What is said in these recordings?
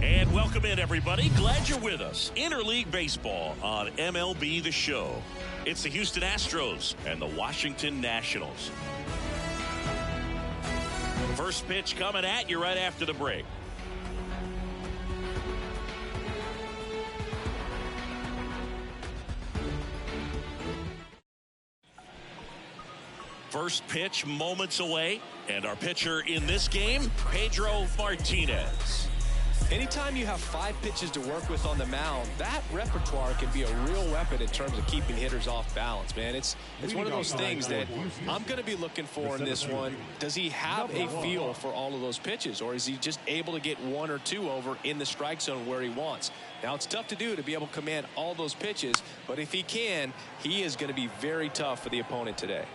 And welcome in, everybody. Glad you're with us. Interleague Baseball on MLB The Show. It's the Houston Astros and the Washington Nationals. First pitch coming at you right after the break. First pitch moments away, and our pitcher in this game, Pedro Martinez. Anytime you have 5 pitches to work with on the mound, that repertoire can be a real weapon in terms of keeping hitters off balance, man. It's one of those things that I'm going to be looking for in this one. Does he have a feel for all of those pitches, or is he just able to get 1 or 2 over in the strike zone where he wants? Now, it's tough to do to be able to command all those pitches, but if he can, he is going to be very tough for the opponent today.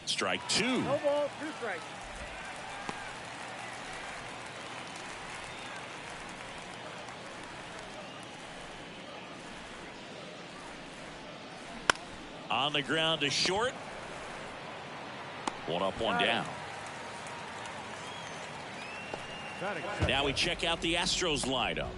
Strike 2. No ball, 2 strikes. On the ground to short. 1 up, 1 down. Now we check out the Astros lineup.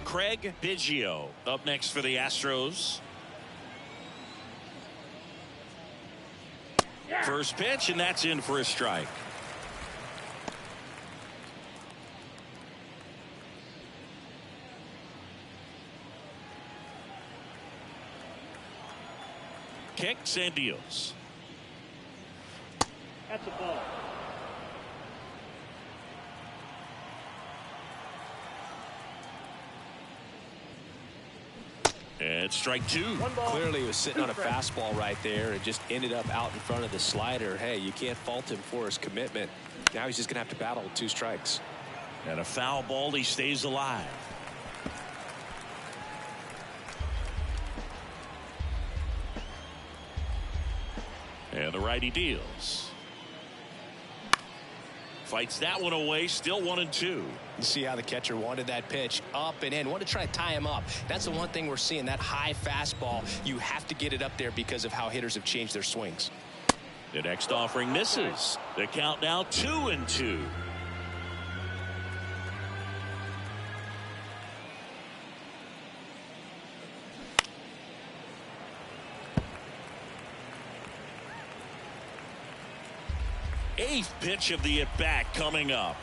Craig Biggio up next for the Astros. First pitch, and that's in for a strike. Kicks and deals. That's a ball. And strike 2. Clearly he was sitting on a fastball right there and just ended up out in front of the slider. Hey, you can't fault him for his commitment. Now he's just going to have to battle with 2 strikes. And a foul ball, he stays alive. And the righty deals. Fights that one away, still 1-2. You see how the catcher wanted that pitch up and in. Wanted to try to tie him up. That's the one thing we're seeing, that high fastball. You have to get it up there because of how hitters have changed their swings. The next offering misses. The count now 2-2. Eighth pitch of the at-bat coming up.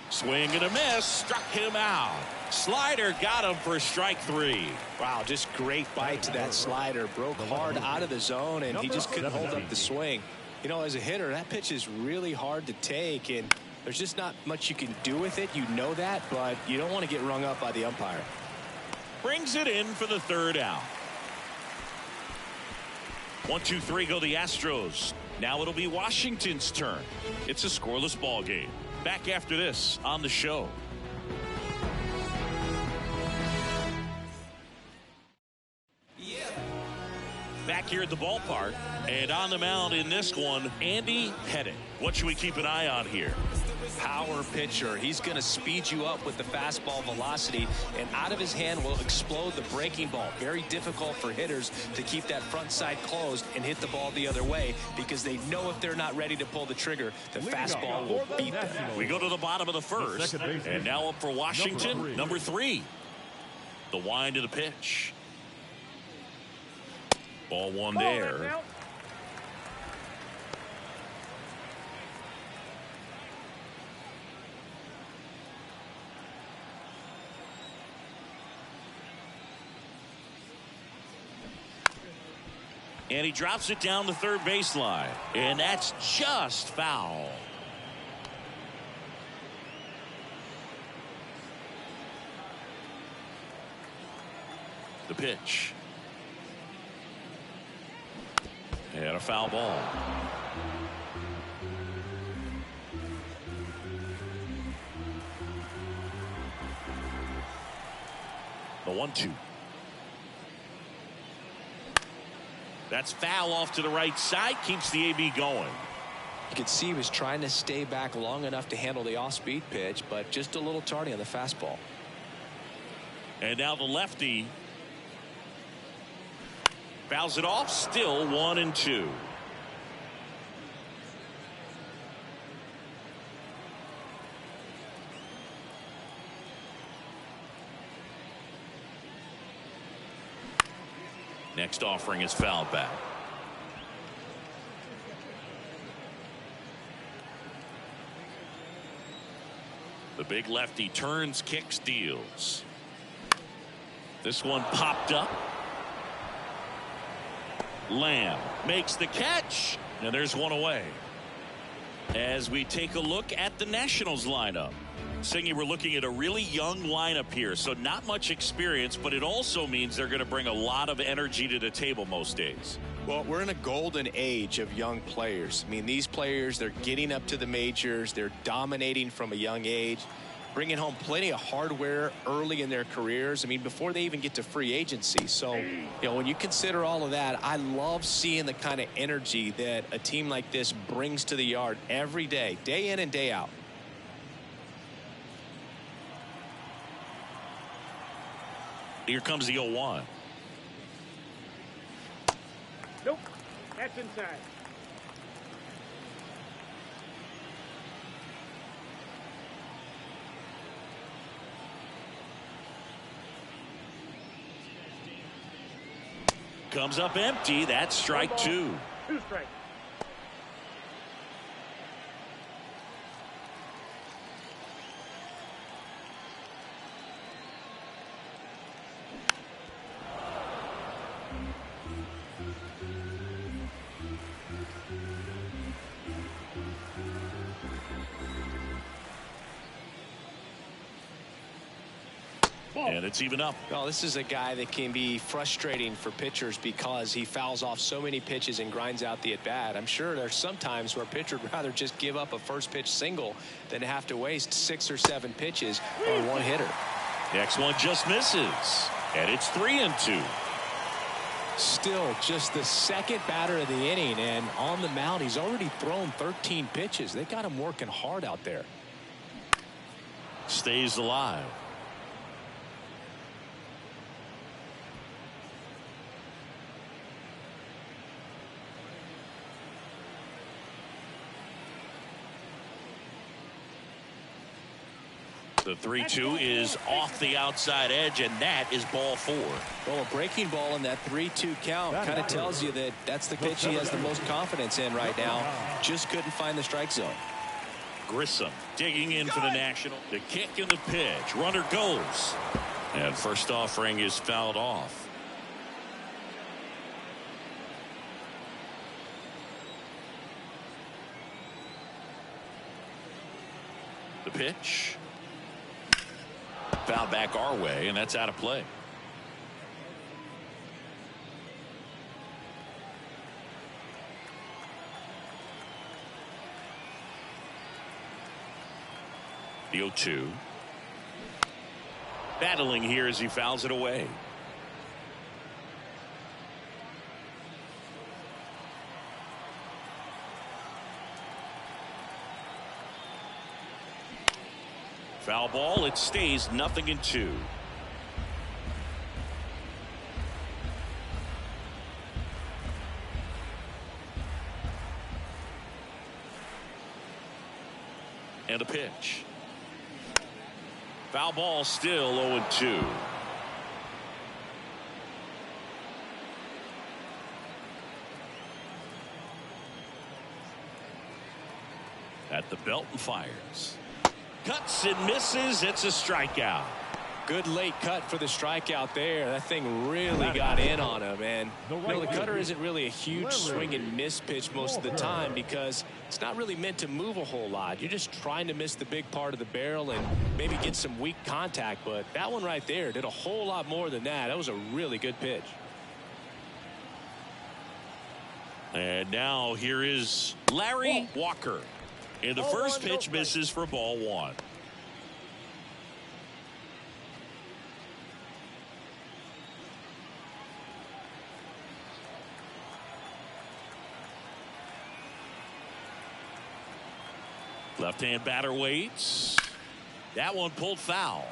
Swing and a miss. Struck him out. Slider got him for strike 3. Wow, just great bite to that slider. Broke hard out of the zone, and he just couldn't hold up the swing. You know, as a hitter, that pitch is really hard to take, and there's just not much you can do with it. You know that, but you don't want to get rung up by the umpire. Brings it in for the 3rd out. 1-2-3 go the Astros. Now it'll be Washington's turn. It's a scoreless ball game. Back after this on the show. Back here at the ballpark, and on the mound in this one, Andy Pettitte. What should we keep an eye on here? Power pitcher. He's going to speed you up with the fastball velocity, and out of his hand will explode the breaking ball. Very difficult for hitters to keep that front side closed and hit the ball the other way, because they know if they're not ready to pull the trigger, the fastball will beat them. We go to the bottom of the 1st, and now up for Washington, number 3. The wind of the pitch. Ball 1 there. And he drops it down the 3rd baseline. And that's just foul. The pitch. And a foul ball. The 1-2. That's foul off to the right side. Keeps the AB going. You could see he was trying to stay back long enough to handle the off-speed pitch, but just a little tardy on the fastball. And now the lefty fouls it off. Still 1-2. Next offering is fouled back. The big lefty turns, kicks, deals. This one popped up. Lamb makes the catch, and there's one away. As we take a look at the Nationals lineup. Singy, we're looking at a really young lineup here, so not much experience, but it also means they're going to bring a lot of energy to the table most days. Well, we're in a golden age of young players. I mean, these players, they're getting up to the majors. They're dominating from a young age, bringing home plenty of hardware early in their careers. I mean, before they even get to free agency. So, you know, when you consider all of that, I love seeing the kind of energy that a team like this brings to the yard every day in and day out. Here comes the 0-1. Nope, that's inside. Comes up empty. That's strike 2. 2 strikes. And it's even up. Well, this is a guy that can be frustrating for pitchers because he fouls off so many pitches and grinds out the at-bat. I'm sure there's some times where a pitcher would rather just give up a first pitch single than have to waste 6 or 7 pitches on one hitter. Next one just misses. And it's 3-2. Still just the second batter of the inning, and on the mound he's already thrown 13 pitches. They got him working hard out there. Stays alive. The 3-2 is off the outside edge, and that is ball 4. Well, a breaking ball in that 3-2 count kind of tells you that that's the pitch he has the most confidence in right now. Just couldn't find the strike zone. Grissom digging in for the National. The kick and the pitch. Runner goes. And first offering is fouled off. The pitch. Foul back our way, and that's out of play. The 0-2. Battling here as he fouls it away. Foul ball. It stays 0-2. And a pitch. Foul ball, still 0-2. At the belt and fires. Cuts and misses. It's a strikeout. Good late cut for the strikeout there. That thing really got in on him. And the cutter isn't really a huge swing and miss pitch most of the time because it's not really meant to move a whole lot. You're just trying to miss the big part of the barrel and maybe get some weak contact. But that one right there did a whole lot more than that. That was a really good pitch. And now here is Larry Walker. And the first pitch misses for ball 1. Left-hand batter waits. That one pulled foul.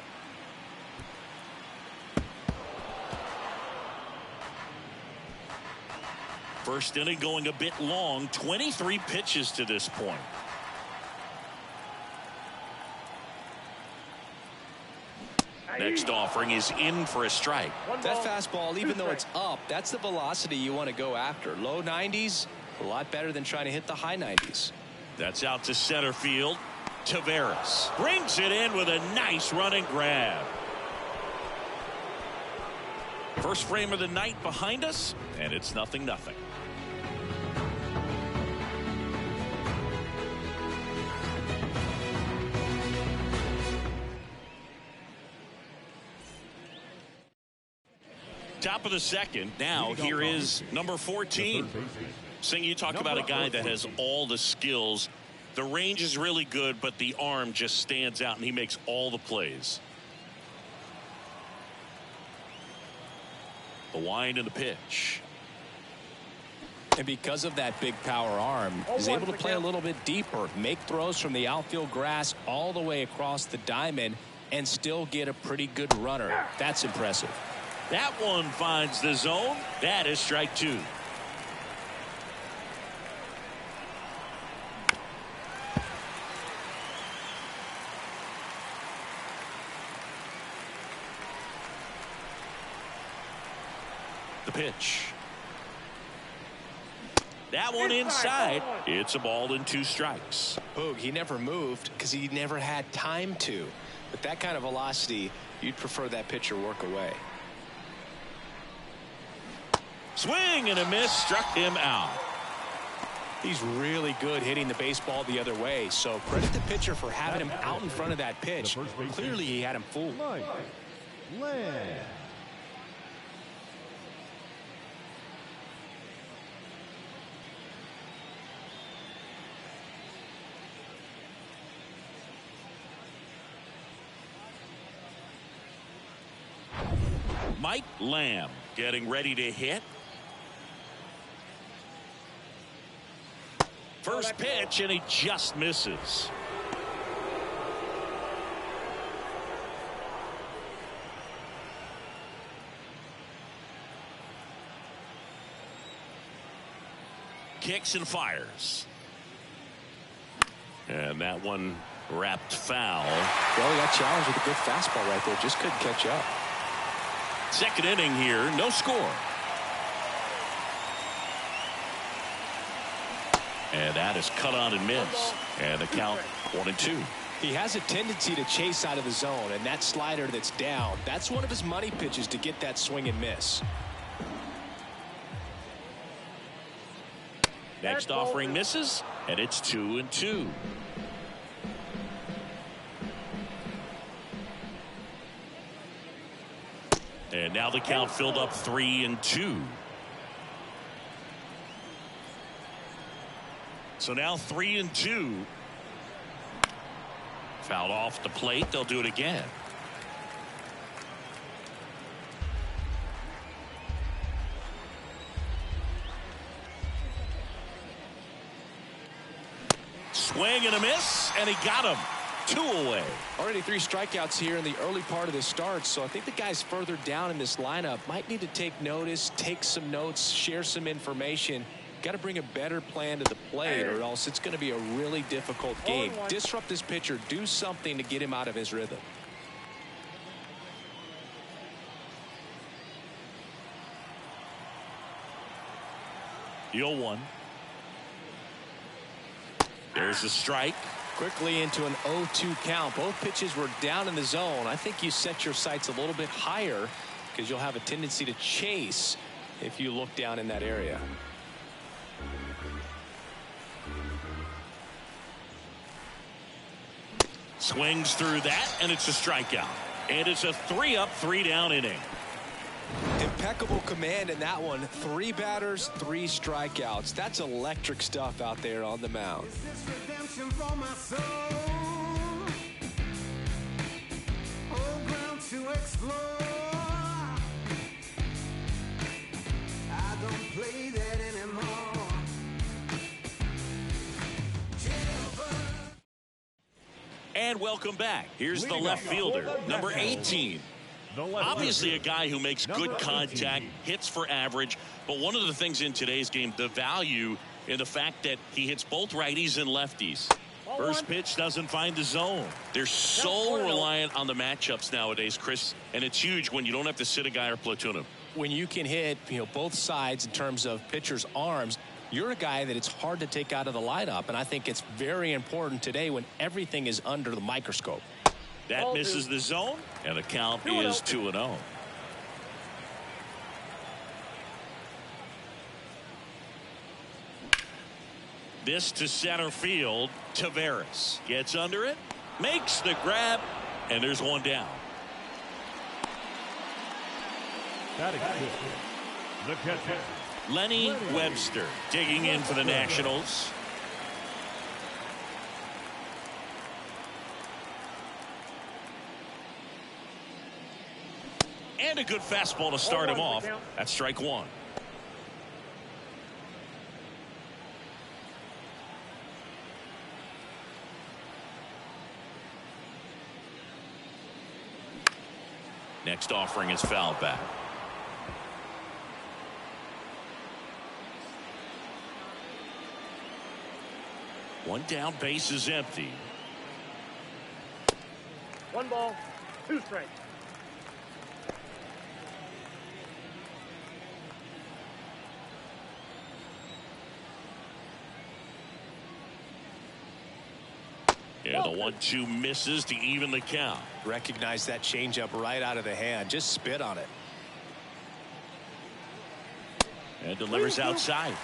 First inning going a bit long. 23 pitches to this point. Next offering is in for a strike. That fastball, even though it's up, that's the velocity you want to go after. Low 90s, a lot better than trying to hit the high 90s. That's out to center field. Taveras brings it in with a nice running grab. First frame of the night behind us, and it's 0-0. Top of the second. Now here is number 14. Sing, you talk about a guy that has all the skills. The range is really good, but the arm just stands out, and he makes all the plays. The wind and the pitch. And because of that big power arm, he's able to play a little bit deeper, make throws from the outfield grass all the way across the diamond, and still get a pretty good runner. That's impressive. That one finds the zone. That is strike two. The pitch. That one inside. It's a ball and 2 strikes. Boog, he never moved because he never had time to. With that kind of velocity, you'd prefer that pitcher work away. Swing and a miss, struck him out. He's really good hitting the baseball the other way, so credit the pitcher for having him out in front of that pitch. Clearly he had him fooled. Mike Lamb getting ready to hit. First pitch, and he just misses. Kicks and fires. And that one wrapped foul. Well, he got challenged with a good fastball right there. Just couldn't catch up. Second inning here, no score. And that is cut on and missed. And the count 1-2. He has a tendency to chase out of the zone, and that slider that's down, that's one of his money pitches to get that swing and miss. Next offering misses, and it's 2-2. And now the count filled up 3-2. So now 3-2. Fouled off the plate. They'll do it again. Swing and a miss, and he got him. 2 away. Already 3 strikeouts here in the early part of the start, so I think the guys further down in this lineup might need to take notice, take some notes, share some information. Got to bring a better plan to the plate, or else it's going to be a really difficult game. Disrupt this pitcher, do something to get him out of his rhythm. The 0-1. There's the strike. Quickly into an 0-2 count. Both pitches were down in the zone. I think you set your sights a little bit higher because you'll have a tendency to chase if you look down in that area. Swings through that, and it's a strikeout. And it's a 3-up, 3-down inning. Impeccable command in that one. 3 batters, 3 strikeouts. That's electric stuff out there on the mound. I don't play that anymore. And welcome back. Here's the left fielder, number 18. Obviously a guy who makes good contact, hits for average, but one of the things in today's game, the value in the fact that he hits both righties and lefties. First pitch doesn't find the zone. They're so reliant on the matchups nowadays, Chris, and it's huge when you don't have to sit a guy or platoon him. When you can hit, both sides in terms of pitchers' arms, you're a guy that it's hard to take out of the lineup, and I think it's very important today when everything is under the microscope. That misses the zone, and the count is 2-0. This to center field. Taveras gets under it, makes the grab, and there's one down. The catcher, Lenny Webster digging in for the Nationals. And a good fastball to start him off. That's strike one. Next offering is fouled back. One down, base is empty. 1 ball, 2 strikes. Yeah, the 1-2 misses to even the count. Recognize that changeup right out of the hand. Just spit on it. And delivers outside.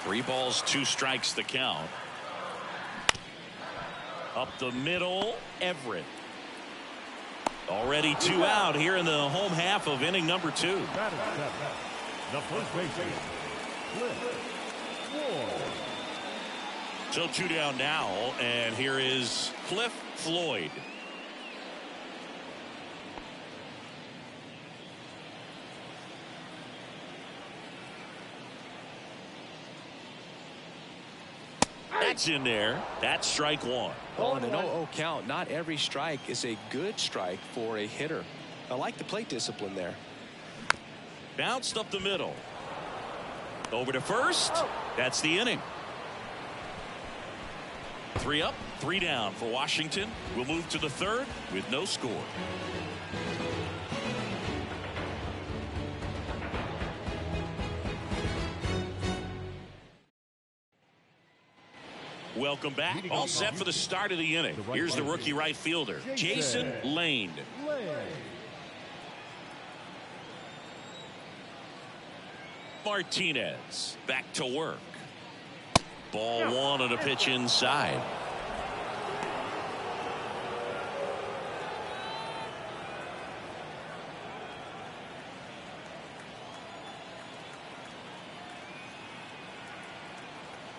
3 balls, 2 strikes the count. Up the middle, Everett. Already 2 out here in the home half of inning number 2. the first baseman, Cliff. So 2 down now, and here is Cliff Floyd. That's in there. That's strike 1. Oh, and an 0-0 count. Not every strike is a good strike for a hitter. I like the plate discipline there. Bounced up the middle. Over to first. That's the inning. 3 up, 3 down for Washington. We'll move to the 3rd with no score. Welcome back. All set for the start of the inning. Here's the rookie right fielder, Jason Lane. Martinez back to work. Ball 1 on a pitch inside.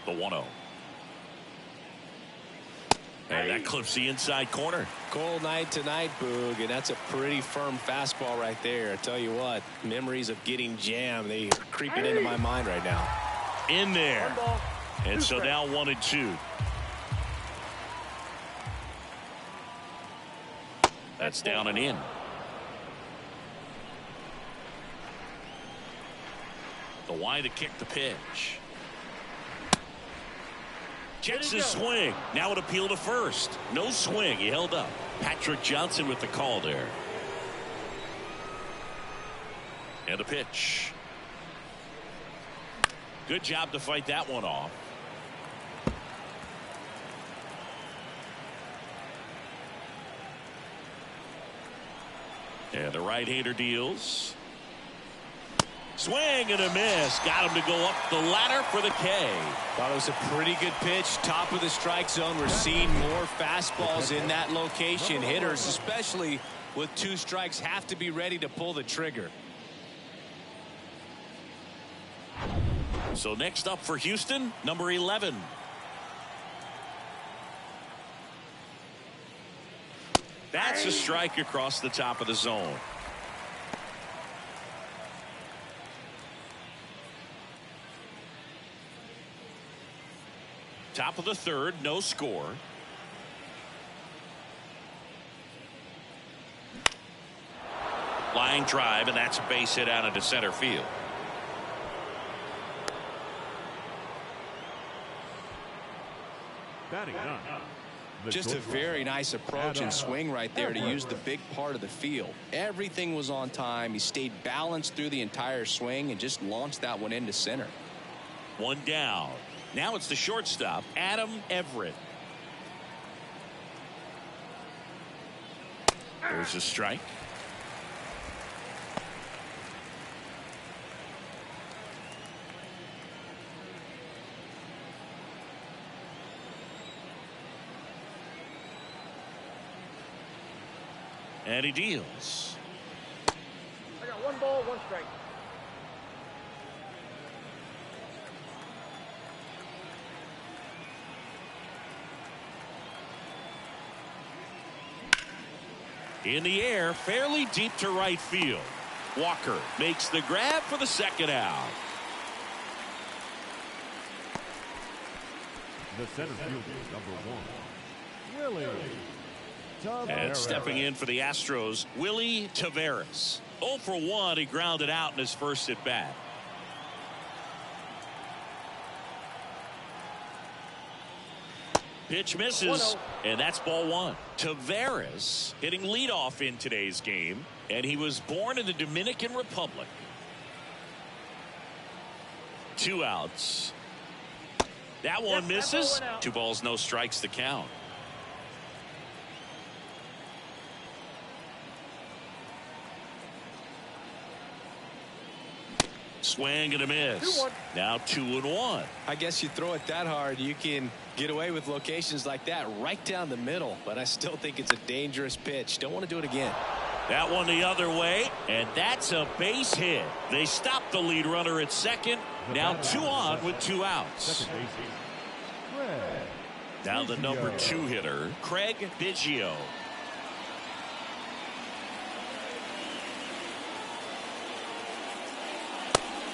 The 1-0. And that clips the inside corner. Cold night tonight, Boog, and that's a pretty firm fastball right there. I tell you what, memories of getting jammed, they are creeping into my mind right now. In there. And so now 1-2. That's down and in. The wide to kick the pitch. Checks his swing. Now an appeal to first. No swing. He held up. Patrick Johnson with the call there. And a pitch. Good job to fight that one off. And the right-hander deals. Swing and a miss. Got him to go up the ladder for the K. Thought it was a pretty good pitch. Top of the strike zone. We're seeing more fastballs in that location. Hitters, especially with 2 strikes, have to be ready to pull the trigger. So next up for Houston, number 11. That's a strike across the top of the zone. Top of the third, no score. Line drive, and that's a base hit out into center field. Batting none. Just a very nice approach and swing right there to use the big part of the field. Everything was on time. He stayed balanced through the entire swing and just launched that one into center. One down. Now it's the shortstop, Adam Everett. There's a strike. And he deals. I got 1 ball, 1 strike. In the air, fairly deep to right field. Walker makes the grab for the second out. The center fielder, number 1, Willie Taveras. And stepping in for the Astros, Willie Taveras. 0 for 1, he grounded out in his first at bat. Pitch misses, and that's ball 1. Taveras hitting leadoff in today's game, and he was born in the Dominican Republic. 2 outs. That one misses. 2 balls, no strikes to count. Swing and a miss. 2-1. Now 2-1. I guess you throw it that hard, you can get away with locations like that right down the middle. But I still think it's a dangerous pitch. Don't want to do it again. That one the other way, and that's a base hit. They stop the lead runner at second. Now 2 on with 2 outs. Now the number 2 hitter, Craig Biggio.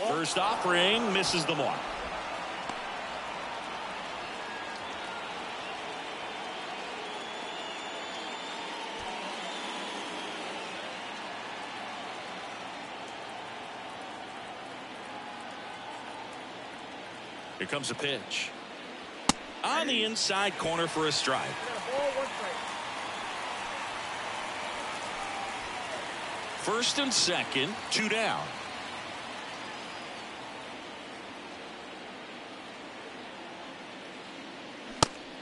First offering misses the mark. Here comes a pitch. On the inside corner for a strike. I got a ball, 1 strike. First and second, 2 down.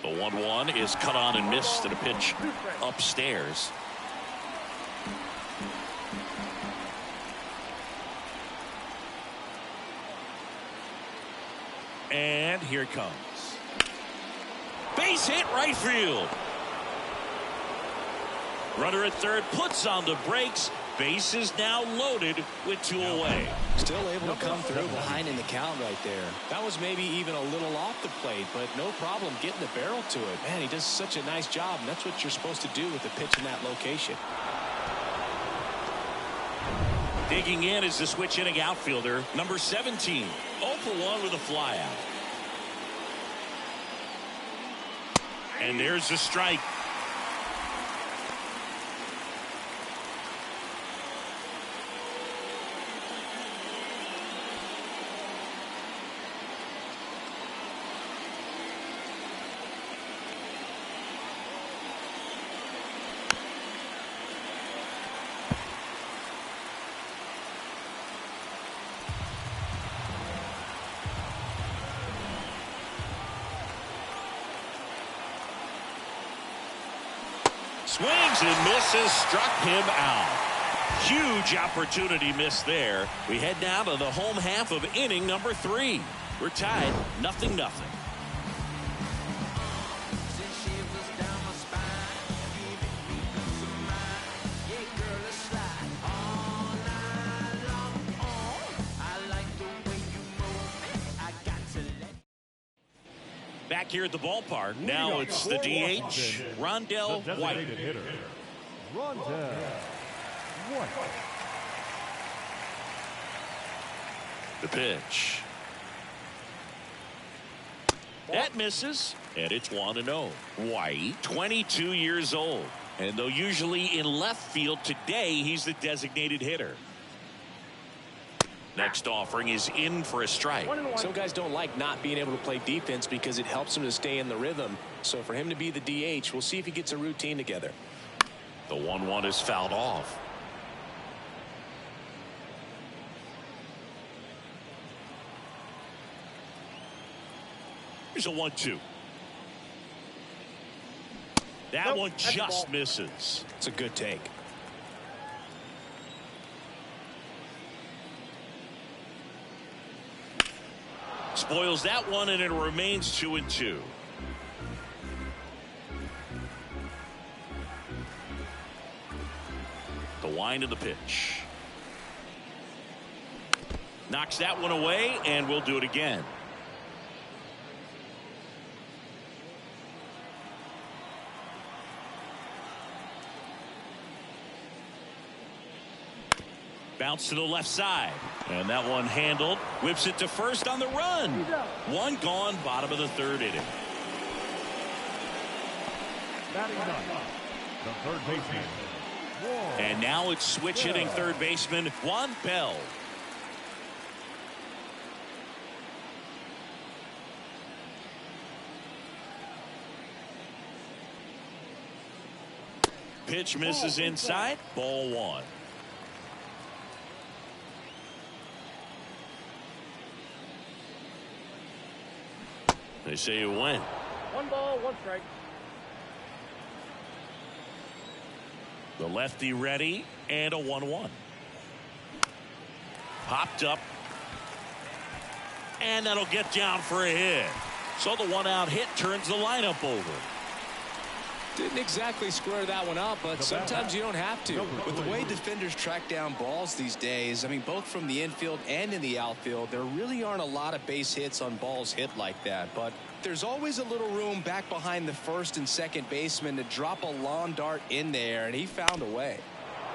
The 1-1 is cut on and missed at a pitch upstairs. And here it comes. Base hit right field. Runner at third puts on the brakes. Base is now loaded with 2 away. Still able to come through behind in the count right there. That was maybe even a little off the plate, but no problem getting the barrel to it. Man, he does such a nice job, and that's what you're supposed to do with the pitch in that location. Digging in is the switch hitting outfielder, number 17. 0 for 1 with a flyout. And there's the strike. Swings and misses, struck him out. Huge opportunity missed there. We head now to the home half of inning number 3. We're tied 0-0. Back here at the ballpark. Now it's the DH, Rondell White. Rondell White. The pitch. That misses, and it's 1-0. White, 22 years old. And though usually in left field, today he's the designated hitter. Next offering is in for a strike. Some guys don't like not being able to play defense because it helps them to stay in the rhythm. So for him to be the DH, we'll see if he gets a routine together. The 1-1 is fouled off. Here's a 1-2. That one just misses. It's a good take. Spoils that one, and it remains 2-2. The wind of the pitch. Knocks that one away, and we'll do it again. Bounce to the left side, and that one handled. Whips it to first on the run. One gone, bottom of the third inning. Batting ninth, the third baseman. And now it's switch hitting third baseman Juan Bell. Pitch misses inside. Ball one. They say you win. 1 ball, 1 strike. The lefty ready, and a 1-1. Popped up, and that'll get down for a hit. So the 1-out hit turns the lineup over. Didn't exactly square that one up, but sometimes you don't have to. With the way defenders track down balls these days, I mean, both from the infield and in the outfield, there really aren't a lot of base hits on balls hit like that. But there's always a little room back behind the first and second baseman to drop a lawn dart in there, and he found a way.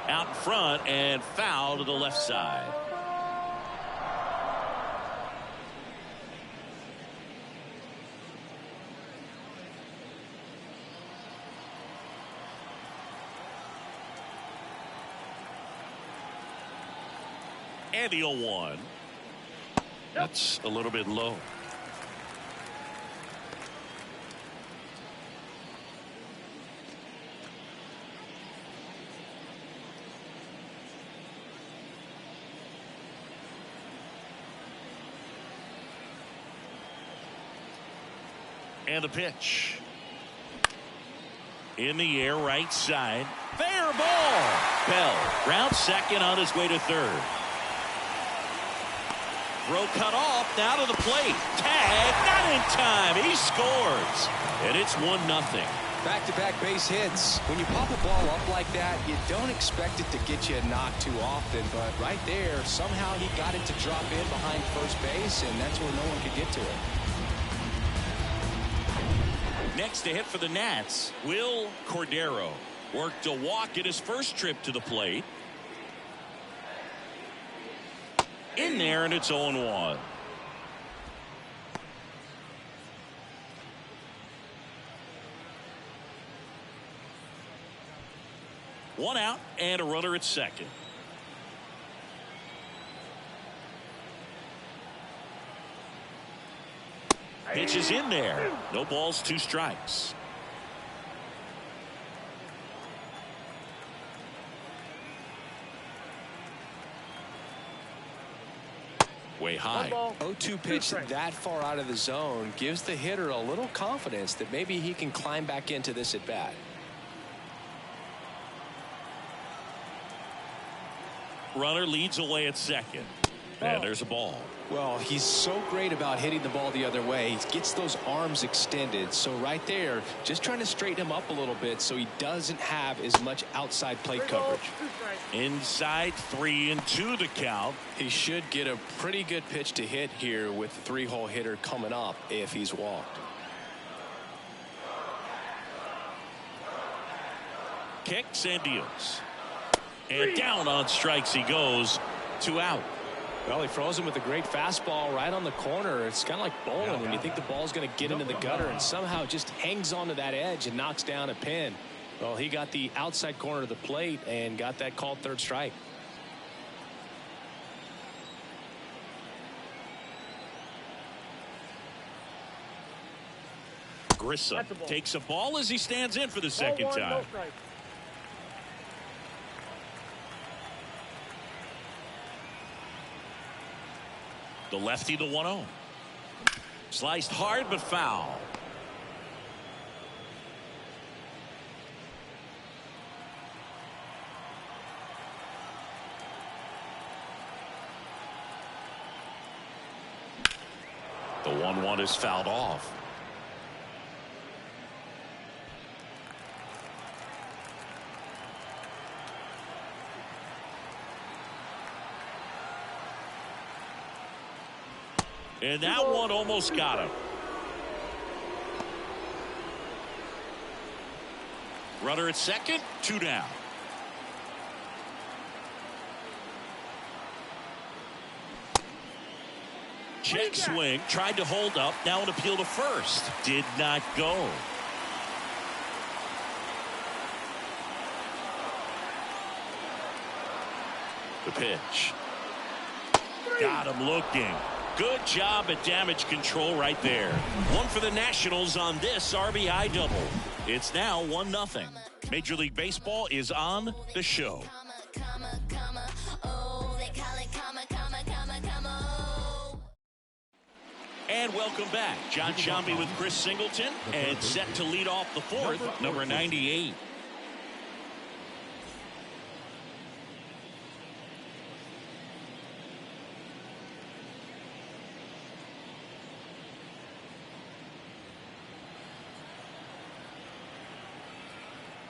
Out in front and foul to the left side. And the 0-1. That's a little bit low. And the pitch. In the air, right side. Fair ball. Bell round second on his way to third. Throw cut off, now to the plate. Tag, not in time. He scores. And it's 1-0. Back-to-back base hits. When you pop a ball up like that, you don't expect it to get you a knock too often. But right there, somehow he got it to drop in behind first base, and that's where no one could get to it. Next to hit for the Nats, Will Cordero worked a walk at his first trip to the plate. In there, and it's 0-1. One out and a runner at second. Pitch is in there. No balls, 2 strikes. Way high. 0-2 pitch that far out of the zone gives the hitter a little confidence that maybe he can climb back into this at bat. Runner leads away at second. And there's a ball. Well, he's so great about hitting the ball the other way. He gets those arms extended. So right there, just trying to straighten him up a little bit so he doesn't have as much outside plate coverage. Inside, 3-2 the count. He should get a pretty good pitch to hit here with the 3-hole hitter coming up if he's walked. Kicks and deals. And down on strikes he goes. 2 out. Well, he froze him with a great fastball right on the corner. It's kind of like bowling when you think the ball's going to get into the gutter and somehow just hangs onto that edge and knocks down a pin. Well, he got the outside corner of the plate and got that called third strike. Grissom takes a ball as he stands in for the second time. No strike. The lefty, the 1-0. Sliced hard but foul. The 1-1 is fouled off. And that one almost got him. Runner at second, 2 down. Check swing, tried to hold up, now an appeal to first. Did not go. The pitch. Got him looking. Good job at damage control right there. One for the Nationals on this RBI double. It's now 1-0. Major League Baseball is on the show. And welcome back. John Sciambi with Chris Singleton and set to lead off the fourth, number 98.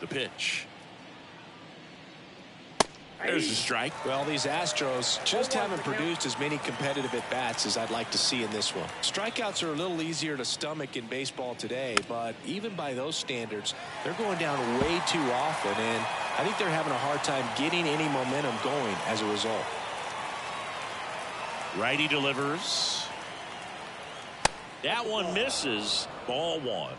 The pitch. There's the strike. Well, these Astros just haven't produced as many competitive at-bats as I'd like to see in this one. Strikeouts are a little easier to stomach in baseball today, but even by those standards, they're going down way too often, and I think they're having a hard time getting any momentum going as a result. Righty delivers. That one misses. Ball 1.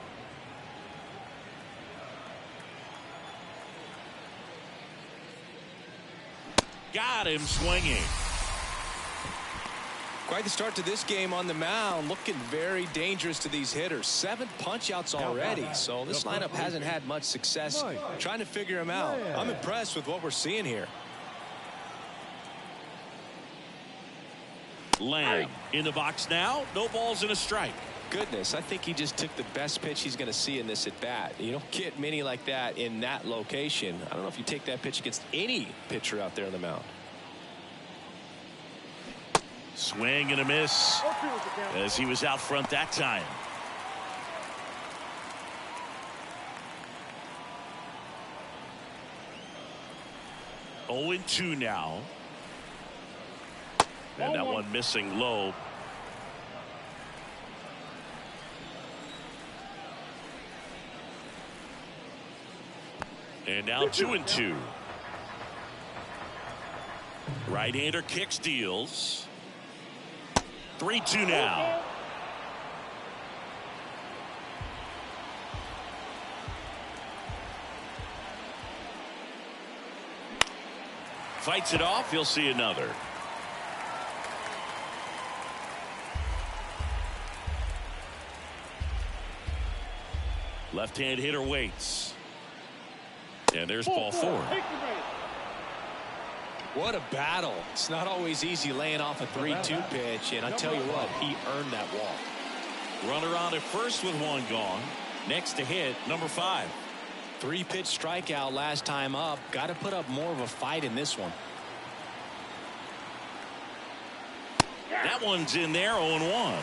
Got him swinging. Quite the start to this game on the mound. Looking very dangerous to these hitters. 7 punch-outs already. So this lineup hasn't had much success trying to figure him out. I'm impressed with what we're seeing here. Lamb in the box now. No balls and a strike. Goodness, I think he just took the best pitch he's going to see in this at-bat. You don't get many like that in that location. I don't know if you take that pitch against any pitcher out there on the mound. Swing and a miss as he was out front that time. Oh, 0-2 now. And that one missing low. And now 2-2. Right-hander kicks, deals. 3-2 now. Fights it off. He'll see another. Left-hand hitter waits. And there's ball 4. What a battle. It's not always easy laying off a 3-2 pitch, and I tell you what, he earned that walk. Runner on at first with 1 gone. Next to hit, number 5. 3-pitch strikeout last time up. Got to put up more of a fight in this one. That one's in there, 0-1.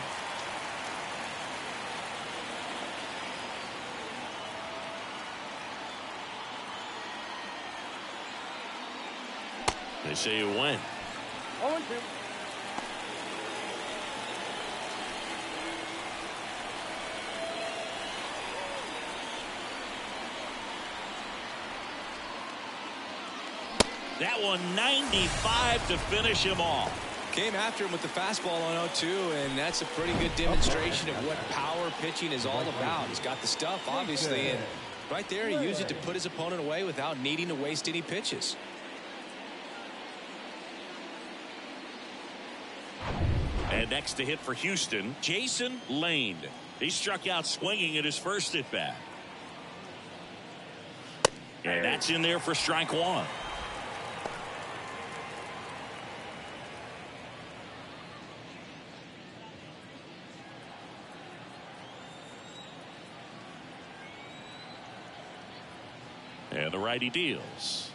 They say you win. 0-2. That one 95 to finish him off. Came after him with the fastball on 0-2, and that's a pretty good demonstration of what power pitching is all about. He's got the stuff, obviously, and right there he used it to put his opponent away without needing to waste any pitches. And next to hit for Houston, Jason Lane. He struck out swinging at his first at bat. And that's in there for strike one. And the righty deals.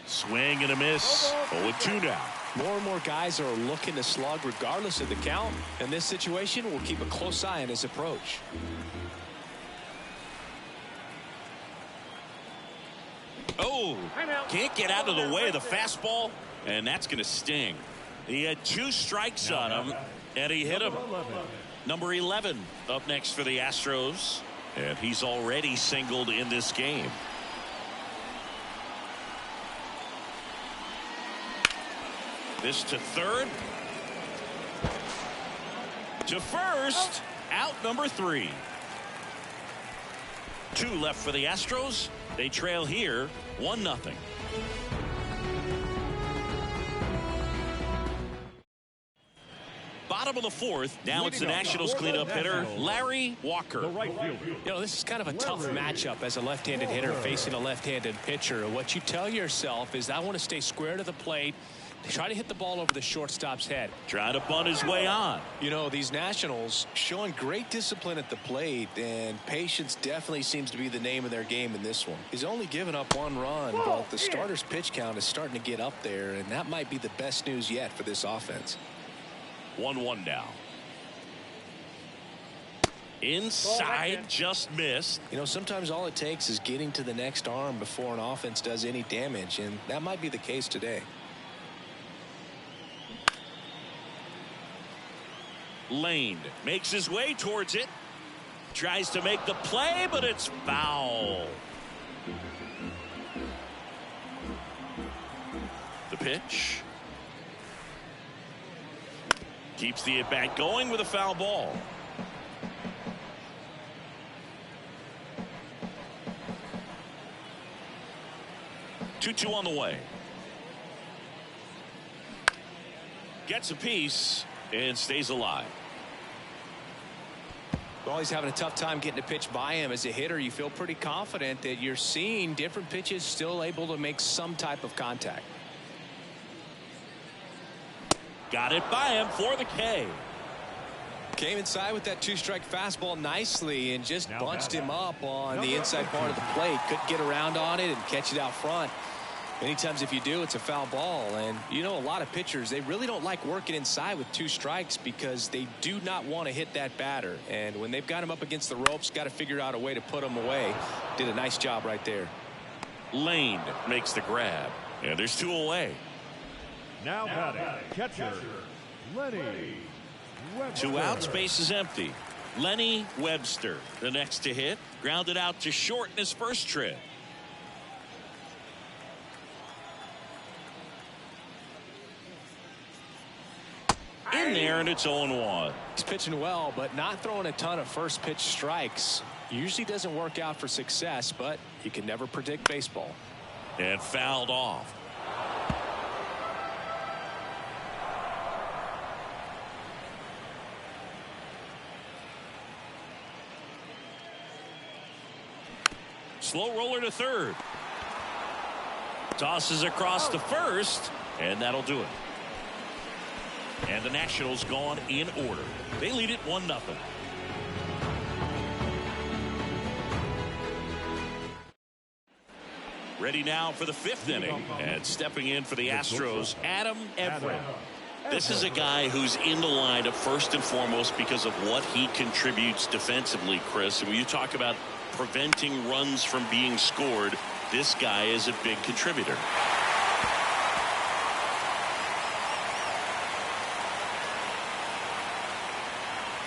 Swing and a miss. 0-2 now. More and more guys are looking to slug regardless of the count. In this situation, we'll keep a close eye on his approach. Oh, can't get out of the way of the fastball, and that's going to sting. He had 2 strikes on him, and he hit him. Number 11 up next for the Astros, and he's already singled in this game. This to third. To first. Out number 3. 2 left for the Astros. They trail here 1-0. Bottom of the 4th. Now it's the Nationals cleanup hitter, Larry Walker. This is kind of a tough matchup as a left-handed hitter facing a left-handed pitcher. What you tell yourself is, I want to stay square to the plate. Try to hit the ball over the shortstop's head. Trying to bunt his way on. These Nationals showing great discipline at the plate, and patience definitely seems to be the name of their game in this one. He's only given up 1 run, but the starter's pitch count is starting to get up there, and that might be the best news yet for this offense. 1-1 now. Inside, just missed. Sometimes all it takes is getting to the next arm before an offense does any damage, and that might be the case today. Lane makes his way towards it. Tries to make the play, but it's foul. The pitch. Keeps the at-bat going with a foul ball. Two on the way. Gets a piece and stays alive. Well, he's having a tough time getting a pitch by him. As a hitter, you feel pretty confident that you're seeing different pitches still able to make some type of contact. Got it by him for the K. Came inside with that 2-strike fastball nicely and just bunched him up on the inside part of the plate. Couldn't get around on it and catch it out front. Many times if you do, it's a foul ball. And a lot of pitchers, they really don't like working inside with 2 strikes because they do not want to hit that batter. And when they've got him up against the ropes, got to figure out a way to put him away. Did a nice job right there. Lane makes the grab, and there's 2 away. Now batting, catcher, Lenny Webster. 2 outs, base is empty. Lenny Webster, the next to hit, grounded out to short in his first trip. In there, and it's 0-1. He's pitching well, but not throwing a ton of first pitch strikes. Usually doesn't work out for success, but you can never predict baseball. And fouled off. Slow roller to third. Tosses across to first, and that'll do it. And the Nationals gone in order. They lead it 1-0. Ready now for the 5th inning. And stepping in for the Astros, Adam Everett. This is a guy who's in the lineup first and foremost because of what he contributes defensively, Chris. And when you talk about preventing runs from being scored, this guy is a big contributor.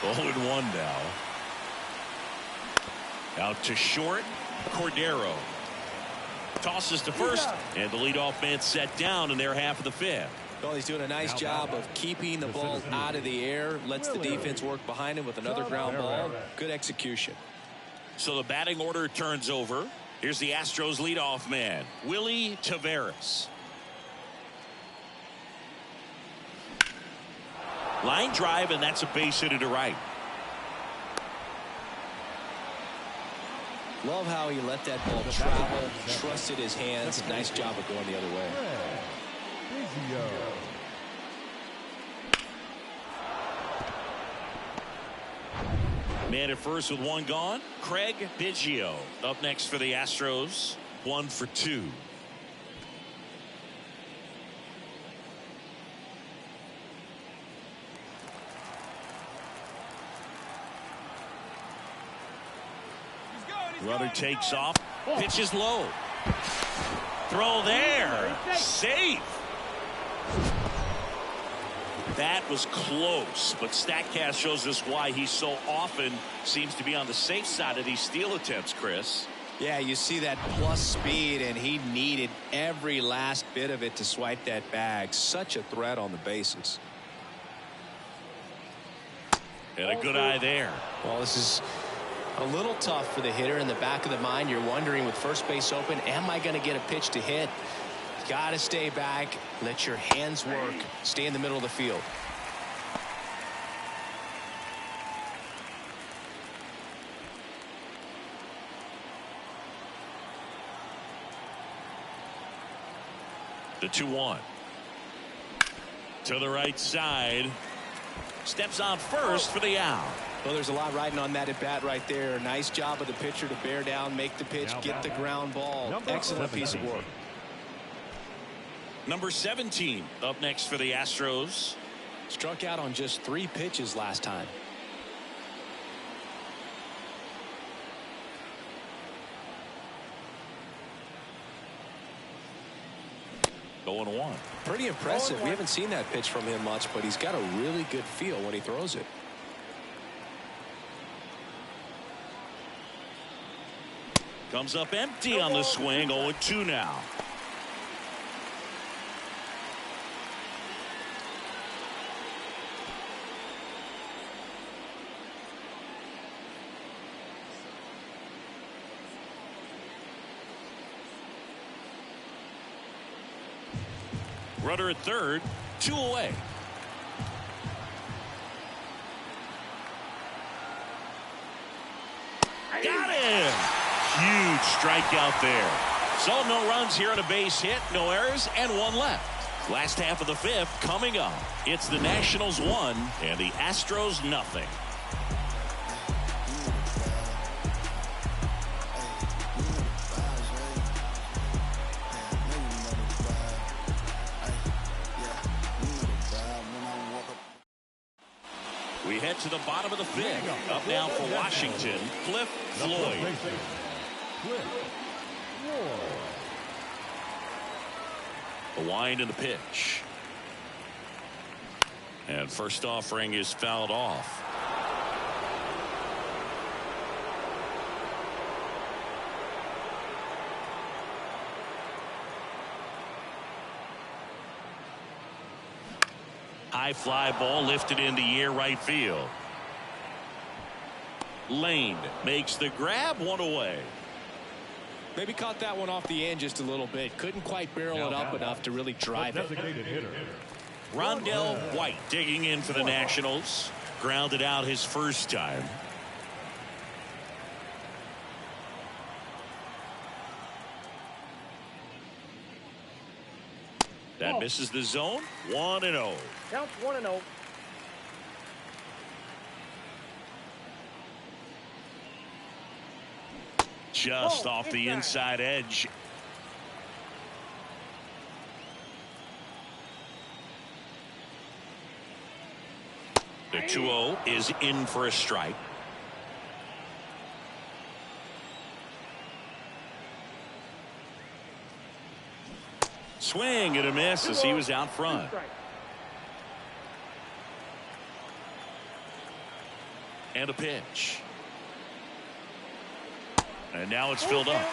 0-1 now. Out to short. Cordero tosses to first, and the leadoff man set down in their half of the 5th. Well, he's doing a nice job of keeping the ball out of the air, lets the defense work behind him with another ground ball. Good execution. So the batting order turns over. Here's the Astros leadoff man, Willie Taveras. Line drive, and that's a base hit to right. Love how he let that ball travel, trusted his hands. Nice job of going the other way. Man at first with one gone. Craig Biggio up next for the Astros. 1 for 2. Runner takes off. Pitches low. Throw there. Safe. That was close, but StatCast shows us why he so often seems to be on the safe side of these steal attempts, Chris. Yeah, you see that plus speed, and he needed every last bit of it to swipe that bag. Such a threat on the bases. And a good eye there. Well, this is a little tough for the hitter. In the back of the mind, you're wondering with first base open, am I going to get a pitch to hit? You got to stay back, let your hands work, stay in the middle of the field. The 2-1. To the right side. Steps on first for the out. Well, there's a lot riding on that at bat right there. Nice job of the pitcher to bear down, make the pitch, get the ground ball. Excellent piece of work. Number 17 up next for the Astros. Struck out on just 3 pitches last time. Going 1. Pretty impressive. We haven't seen that pitch from him much, but he's got a really good feel when he throws it. Comes up empty on the swing. 0-2 now. Runner at third, 2 away. Got him! Huge strikeout there. So no runs here on a base hit, no errors, and 1 left. Last half of the 5th coming up. It's the Nationals 1 and the Astros nothing. We head to the bottom of the 5th. Up now for Washington, Cliff Floyd. The wind and the pitch. And first offering is fouled off. High fly ball lifted into air right field. Lane makes the grab, 1 away. Maybe caught that one off the end just a little bit. Couldn't quite barrel it up enough to really drive it. Rondell White digging in for the Nationals. Grounded out his first time. That misses the zone. 1-0. Counts 1-0. Just off the inside edge. The 2-0 is in for a strike. Swing and a miss as he was out front. And a pitch. And now it's filled up.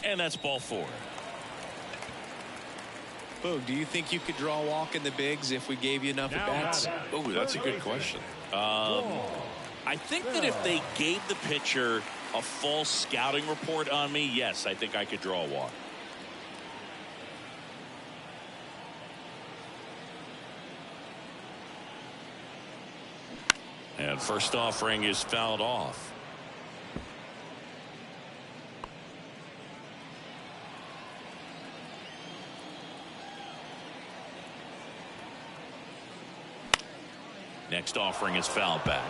And that's ball 4. Boog, do you think you could draw a walk in the bigs if we gave you enough at bats? Oh, that's a good question. I think that if they gave the pitcher a false scouting report on me, yes, I think I could draw a walk. And first offering is fouled off. Next offering is fouled back.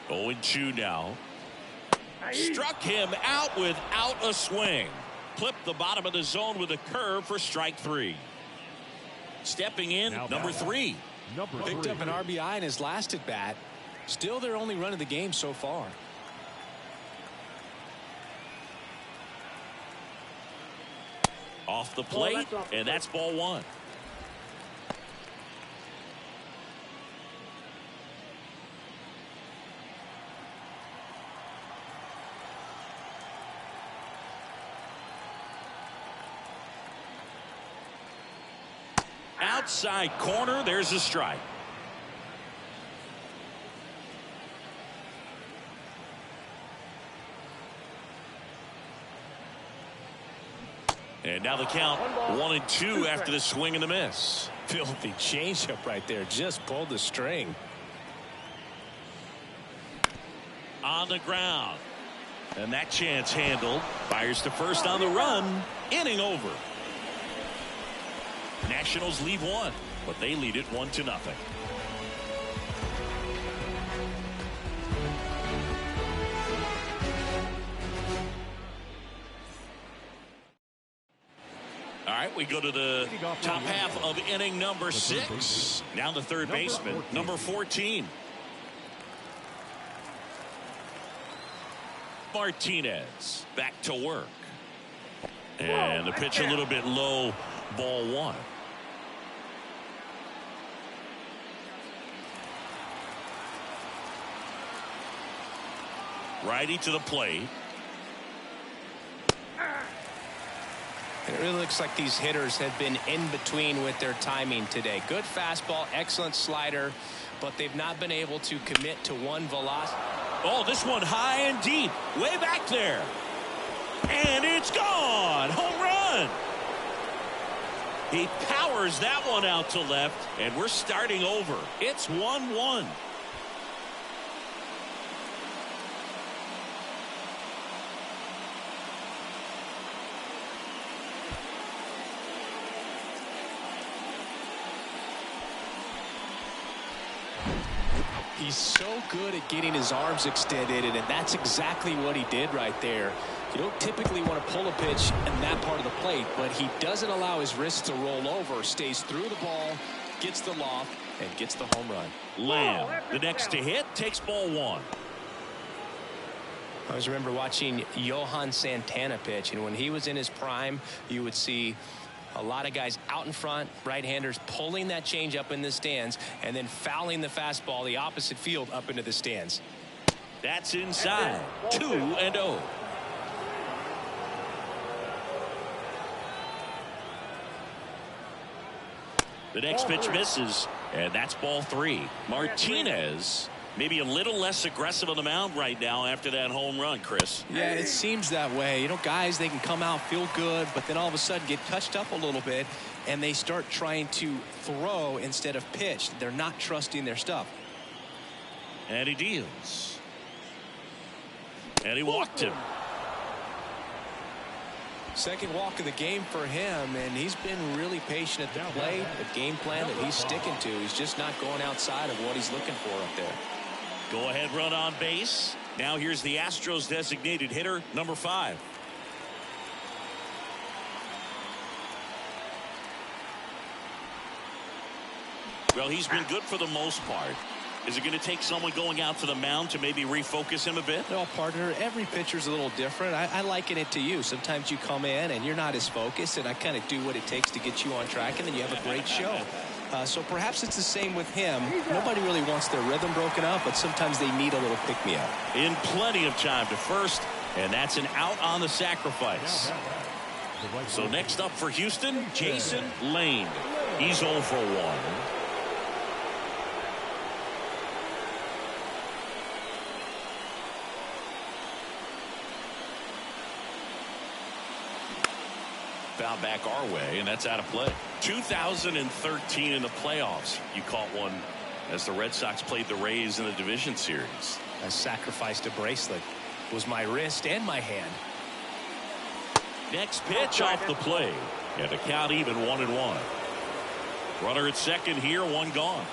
Oh, 0-2 now. Struck him out without a swing. Clipped the bottom of the zone with a curve for strike 3. Stepping in, number 3. Picked up an RBI in his last at bat. Still their only run of the game so far. Off the plate, and that's ball 1. Outside corner, there's a strike. And now the count 1-2 after the swing and the miss. Filthy changeup right there. Just pulled the string. On the ground. And that chance handled. Fires to first on the run. Inning over. Nationals leave 1, but they lead it 1-0. All right, we go to the top half of inning number 6. Now the third baseman, number 14. Martinez back to work. And the pitch a little bit low, ball 1. Righty to the plate. It really looks like these hitters have been in between with their timing today. Good fastball, excellent slider, but they've not been able to commit to one velocity. Oh, this one high and deep, way back there. And it's gone. Home run. He powers that one out to left, and we're starting over. It's 1-1. He's so good at getting his arms extended, and that's exactly what he did right there. You don't typically want to pull a pitch in that part of the plate, but he doesn't allow his wrists to roll over, stays through the ball, gets the loft, and gets the home run. Lamb, the next to hit, takes ball 1. I always remember watching Johan Santana pitch, and when he was in his prime, you would see a lot of guys out in front, right-handers pulling that change up in the stands and then fouling the fastball the opposite field up into the stands. That's inside. 2-0. The next pitch misses, and that's ball 3. Martinez maybe a little less aggressive on the mound right now after that home run, Chris. Yeah, it seems that way. You know, guys, they can come out, feel good, but then all of a sudden get touched up a little bit, and they start trying to throw instead of pitch. They're not trusting their stuff. And he deals. And he walked him. Second walk of the game for him, and he's been really patient at the plate. The game plan that he's sticking to. He's just not going outside of what he's looking for up there. Go ahead run on base. Now here's the Astros designated hitter, number 5. Well, he's been good for the most part. Is it going to take someone going out to the mound to maybe refocus him a bit? No, partner, every pitcher's a little different. I liken it to you. Sometimes you come in and you're not as focused, and I kind of do what it takes to get you on track, and then you have a great show. So perhaps it's the same with him. Nobody really wants their rhythm broken up, but sometimes they need a little pick-me-up. In plenty of time to first, and that's an out on the sacrifice. So next up for Houston, Jason Lane. He's 0 for 1. Foul back our way, and that's out of play. 2013 in the playoffs. You caught one as the Red Sox played the Rays in the division series. I sacrificed a bracelet. It was my wrist and my hand. Next pitch off the plate. And the count even 1-1. Runner at second here, one gone.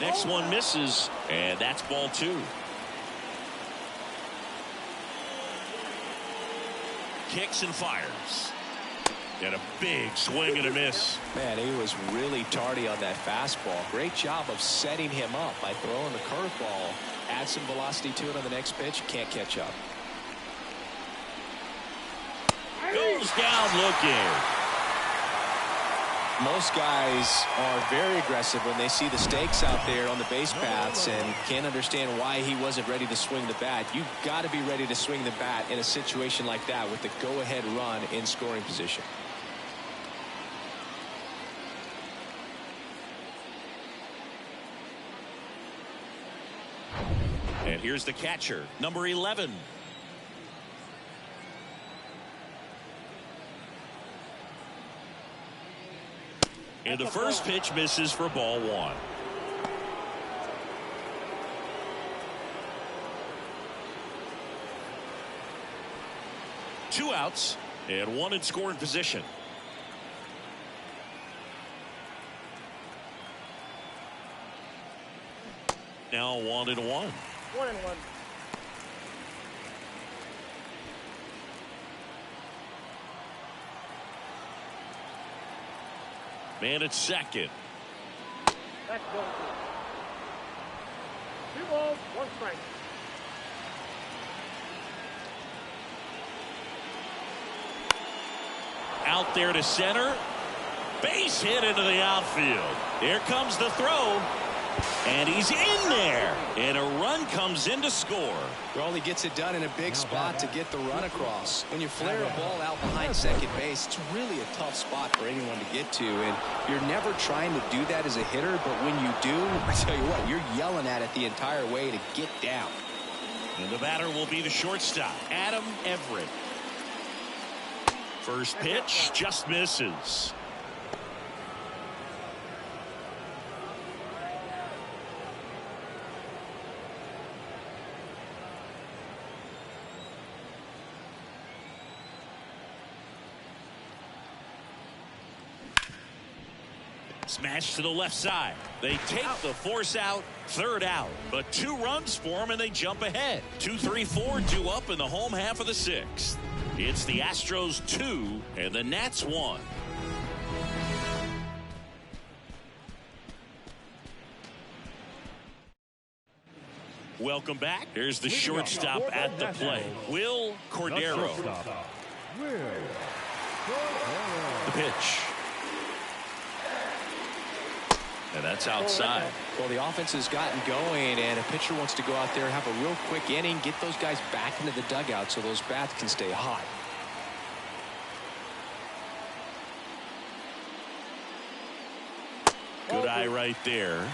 Next one misses, and that's ball 2. Kicks and fires. And a big swing and a miss. Man, he was really tardy on that fastball. Great job of setting him up by throwing the curveball. Add some velocity to it on the next pitch. Can't catch up. Goes down looking. Most guys are very aggressive when they see the stakes out there on the base paths and can't understand why he wasn't ready to swing the bat. You've got to be ready to swing the bat in a situation like that with the go-ahead run in scoring position. And here's the catcher, number 11. And the first pitch misses for ball 1. Two outs and one in scoring position. Now 1-1. 1-1. Man at second. That's ball 2. 2 balls, 1 strike. Out there to center. Base hit into the outfield. Here comes the throw. And he's in there. And a run comes in to score. Well, he gets it done in a big spot to get the run across. When you flare a ball out behind second base, it's really a tough spot for anyone to get to. And you're never trying to do that as a hitter, but when you do, I tell you what, you're yelling at it the entire way to get down. And the batter will be the shortstop, Adam Everett. First pitch just misses. Smash to the left side. They take the force out, third out. But 2 runs for them and they jump ahead. 2-3-4 due up in the home half of the 6th. It's the Astros 2 and the Nats 1. Welcome back. Here's the shortstop at the plate, Will Cordero. The pitch. And that's outside. Well, the offense has gotten going, and a pitcher wants to go out there, have a real quick inning, get those guys back into the dugout so those bats can stay hot. Good eye right there.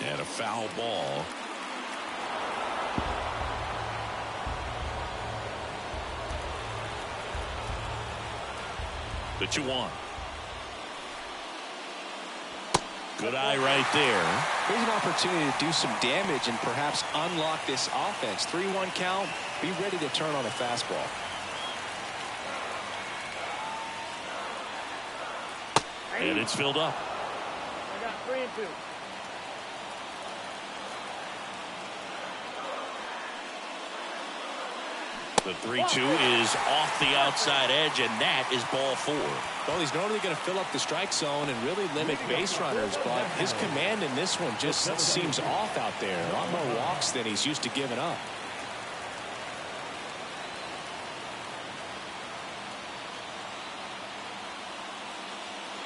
And a foul ball. The 2-1. Good eye right there. Here's an opportunity to do some damage and perhaps unlock this offense. 3-1 count. Be ready to turn on a fastball. And it's filled up. I got 3-2. The 3-2 is off the outside edge, and that is ball 4. Well, he's normally going to fill up the strike zone and really limit base runners, but his command in this one just seems off out there. A lot more walks than he's used to giving up.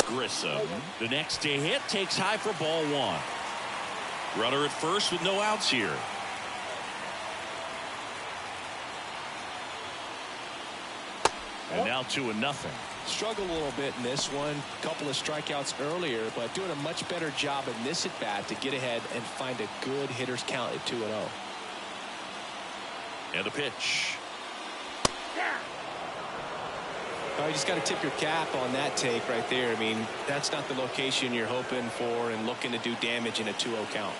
Grissom, the next to hit, takes high for ball 1. Runner at first with no outs here. And now 2-0. Struggled a little bit in this one. Couple of strikeouts earlier, but doing a much better job in this at bat to get ahead and find a good hitter's count at 2-0. And a pitch. Oh, you just got to tip your cap on that take right there. I mean, that's not the location you're hoping for and looking to do damage in a 2-0 count.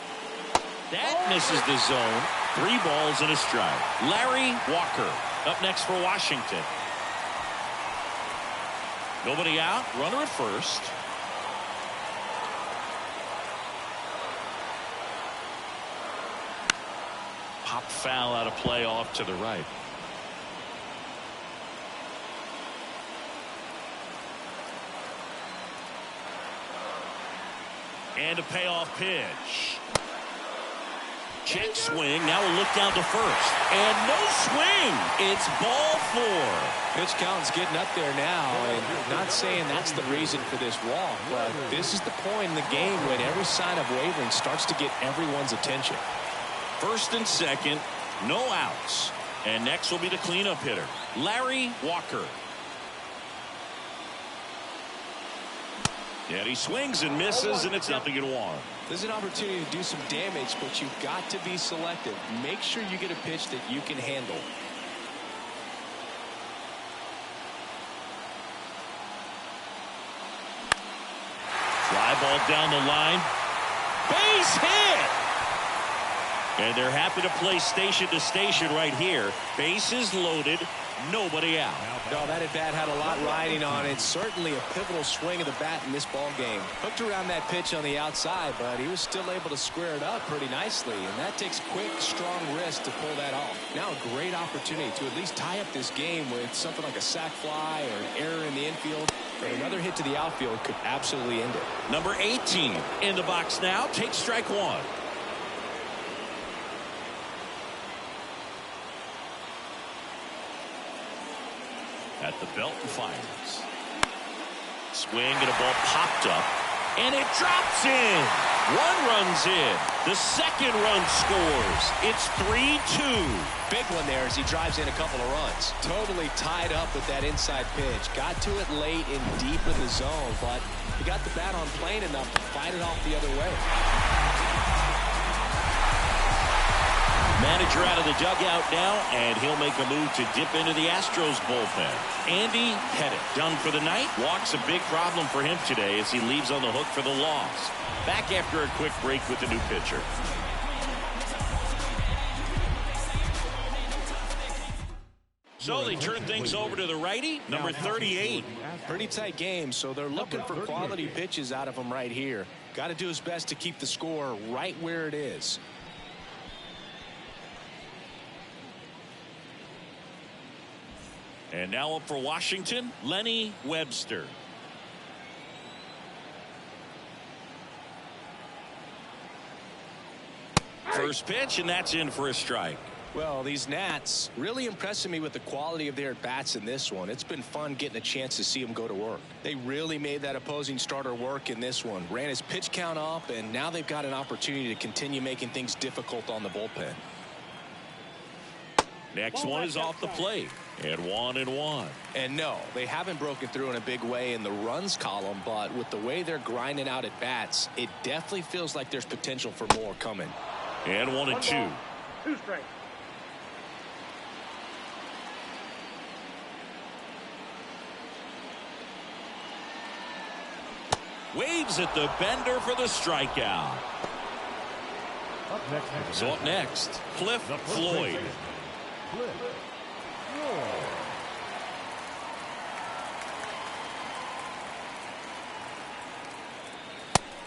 That misses the zone. 3 balls and a strike. Larry Walker up next for Washington. Nobody out. Runner at first. Pop foul out of play off to the right. And a payoff pitch. Check swing. Now a look down to first. And no swing. It's ball 4. Pitch count's getting up there now, and not saying that's the reason for this walk, but this is the point in the game when every sign of wavering starts to get everyone's attention. First and second, no outs. And next will be the cleanup hitter, Larry Walker. And he swings and misses, and it's 0-1. There's an opportunity to do some damage, but you've got to be selective. Make sure you get a pitch that you can handle. Fly ball down the line. Base hit! And they're happy to play station to station right here. Bases loaded. Nobody out. No, that at bat had a lot riding on it. Certainly a pivotal swing of the bat in this ball game. Hooked around that pitch on the outside, but he was still able to square it up pretty nicely. And that takes quick, strong wrist to pull that off. Now a great opportunity to at least tie up this game with something like a sac fly or an error in the infield. But another hit to the outfield could absolutely end it. Number 18 in the box now. Takes strike 1. At the belt and fires. Swing and a ball popped up. And it drops in. 1 runs in. The second run scores. It's 3-2. Big one there as he drives in a couple of runs. Totally tied up with that inside pitch. Got to it late and deep in the zone, but he got the bat on plane enough to fight it off the other way. Manager out of the dugout now, and he'll make a move to dip into the Astros bullpen. Andy Pettit done for the night. Walk's a big problem for him today as he leaves on the hook for the loss. Back after a quick break with the new pitcher. So they turn things over to the righty, number 38. Pretty tight game, so they're looking for quality pitches out of him right here. Got to do his best to keep the score right where it is. And now up for Washington, Lenny Webster. First pitch, and that's in for a strike. Well, these Nats really impressing me with the quality of their at-bats in this one. It's been fun getting a chance to see them go to work. They really made that opposing starter work in this one. Ran his pitch count up, and now they've got an opportunity to continue making things difficult on the bullpen. Next one is off the plate. And 1-1. And no, they haven't broken through in a big way in the runs column, but with the way they're grinding out at bats, it definitely feels like there's potential for more coming. And 1-2. 2 strikes. Waves at the bender for the strikeout. So up next, Cliff Floyd.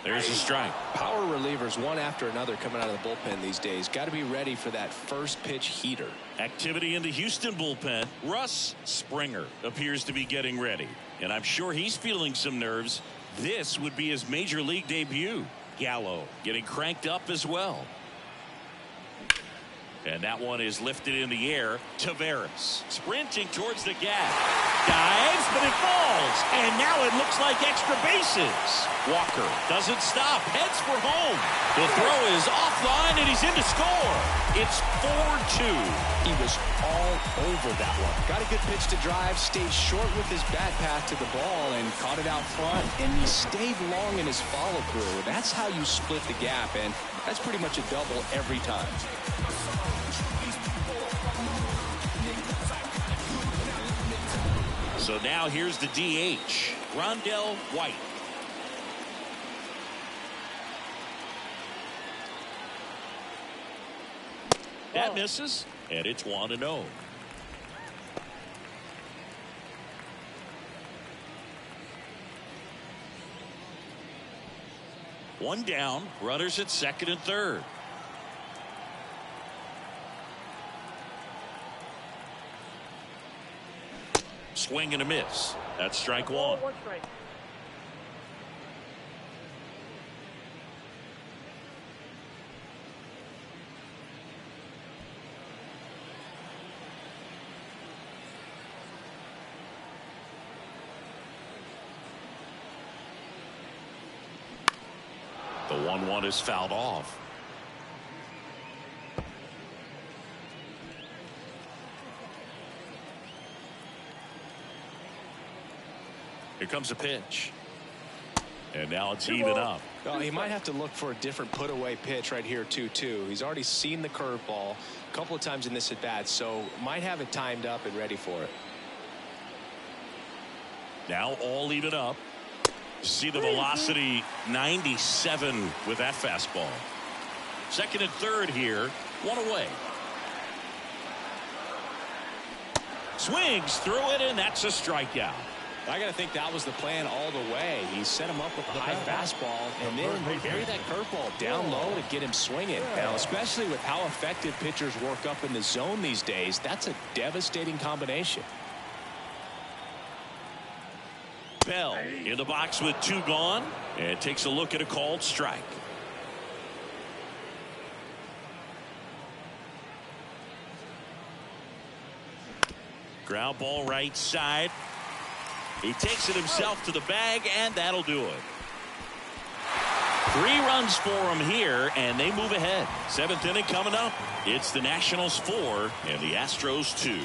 There's a strike. Power relievers one after another coming out of the bullpen these days. Got to be ready for that first pitch heater. Activity in the Houston bullpen. Russ Springer appears to be getting ready, and I'm sure he's feeling some nerves. This would be his major league debut. Gallo getting cranked up as well. And that one is lifted in the air. Taveras sprinting towards the gap. Dives, but it falls. And now it looks like extra bases. Walker doesn't stop. Heads for home. The throw is offline, and he's in to score. It's 4-2. He was all over that one. Got a good pitch to drive. Stayed short with his bat path to the ball and caught it out front. And he stayed long in his follow through. That's how you split the gap. And that's pretty much a double every time. So now here's the DH, Rondell White. That misses, and it's 1-0. One down, runners at second and third. Swing and a miss. That's strike one. One strike. The 1-1 is fouled off. Here comes a pitch. And now it's even up. Well, he might have to look for a different put away pitch right here 2-2. He's already seen the curveball a couple of times in this at bat, so might have it timed up and ready for it. Now all even up. See the velocity 97 with that fastball. Second and third here. One away. Swings through it, and that's a strikeout. I got to think that was the plan all the way. He set him up with a high fastball and then carry that curveball down low to get him swinging. Now, especially with how effective pitchers work up in the zone these days, that's a devastating combination. Bell in the box with two gone, and takes a look at a called strike. Ground ball right side. He takes it himself to the bag, and that'll do it. 3 runs for him here, and they move ahead. 7th inning coming up. It's the Nationals 4 and the Astros 2.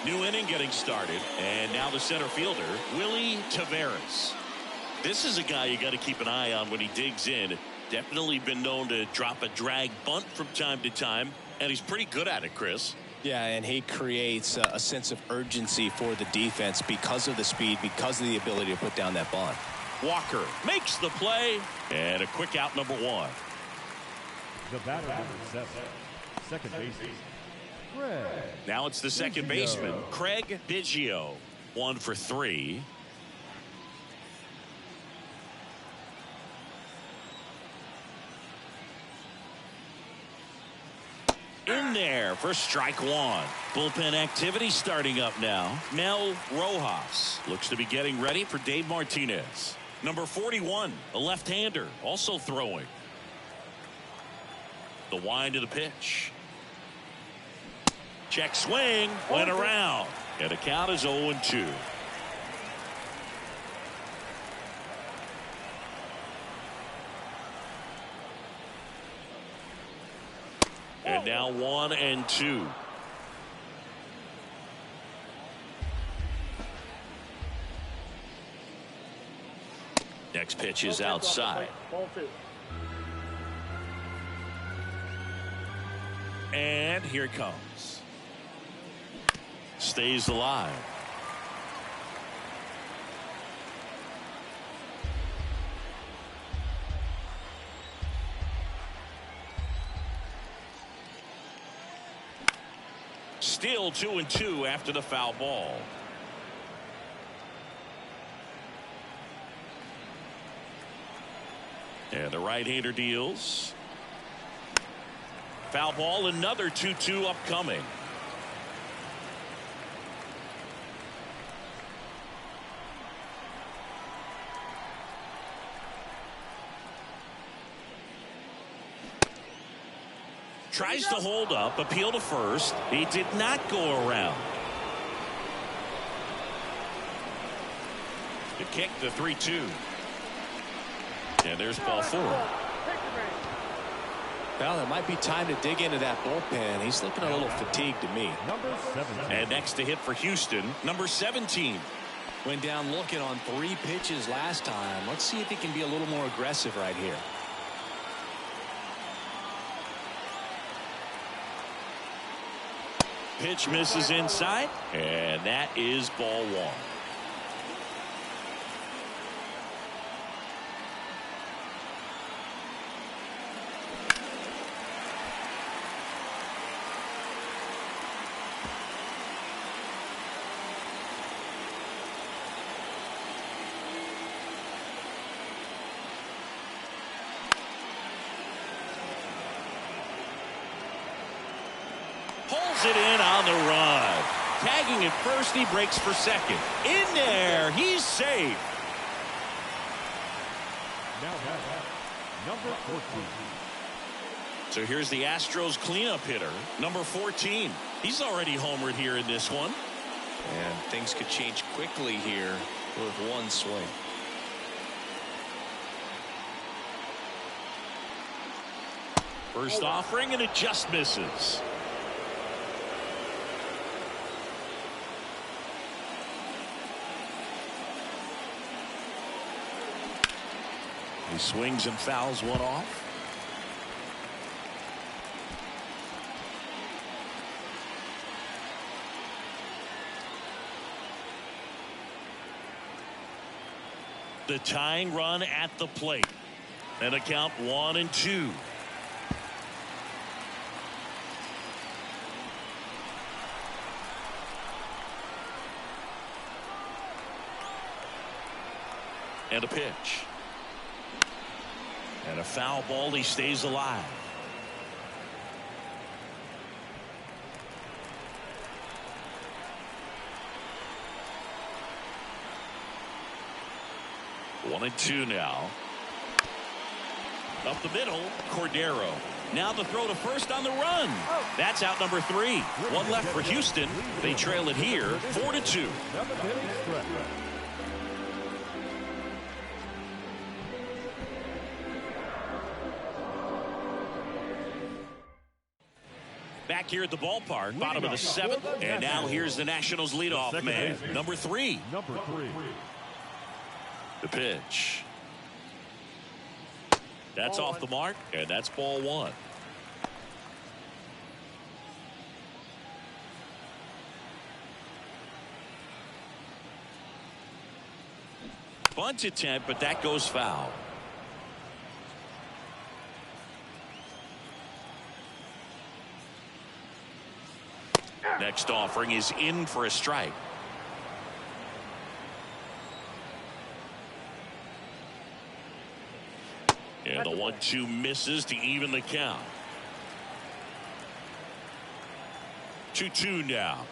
New inning getting started, and now the center fielder, Willie Taveras. This is a guy you got to keep an eye on when he digs in. Definitely been known to drop a drag bunt from time to time, and he's pretty good at it, Chris. Yeah, and he creates a sense of urgency for the defense because of the speed, because of the ability to put down that bunt. Walker makes the play, and a quick out, number 1. The batter, number 7, second baseman, Craig. Now it's the second baseman, Craig Biggio. 1 for 3. In there for strike 1. Bullpen activity starting up now. Mel Rojas looks to be getting ready for Dave Martinez. Number 41, a left-hander, also throwing. The wind of the pitch. Check swing, went around. And the count is 0-2. And now 1-2. Next pitch is outside. Ball 2. And here it comes. Stays alive. Still 2-2 after the foul ball. And the right-hander deals. Foul ball, another 2-2 upcoming. Tries to hold up, appeal to first. He did not go around. The kick, the 3-2. And there's ball 4. Well, it might be time to dig into that bullpen. He's looking a little fatigued to me. Number 17. And next to hit for Houston, number 17. Went down looking on 3 pitches last time. Let's see if he can be a little more aggressive right here. Pitch misses inside, and that is ball 1. Pulls it in on the run. Tagging at first, he breaks for second. In there, he's safe. Now number 14. So here's the Astros cleanup hitter, number 14. He's already homered here in this one. And things could change quickly here with one swing. First offering, and it just misses. He swings and fouls one off. The tying run at the plate. And a count 1-2. And a pitch. And a foul ball. He stays alive. One and two now. Up the middle, Cordero. Now the throw to first on the run. That's out number 3. One left for Houston. They trail it here, 4-2. Back here at the ballpark, bottom of the 7th, and now here's the Nationals leadoff man, number 3. The pitch. That's off the mark, and that's ball 1. Bunt attempt, but that goes foul. Next offering is in for a strike. And the 1-2 misses to even the count. 2-2 now.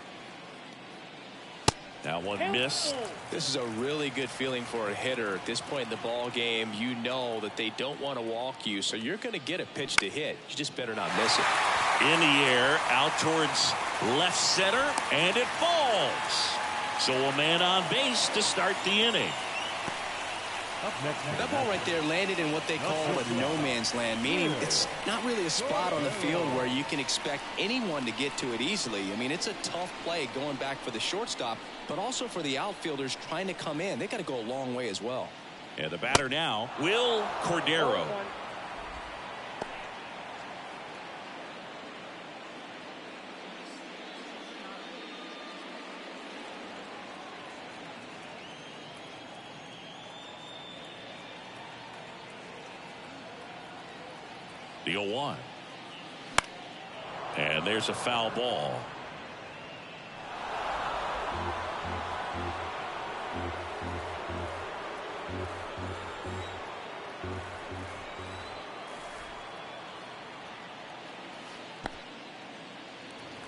Now one missed. This is a really good feeling for a hitter at this point in the ball game. You know that they don't want to walk you, so you're going to get a pitch to hit. You just better not miss it. In the air, out towards left center, and it falls. So a man on base to start the inning. That ball right there landed in what they call a no man's land, meaning it's not really a spot on the field where you can expect anyone to get to it easily. I mean, it's a tough play going back for the shortstop, but also for the outfielders trying to come in. They got to go a long way as well. And the batter now, Will Cordero. The 0-1. And there's a foul ball.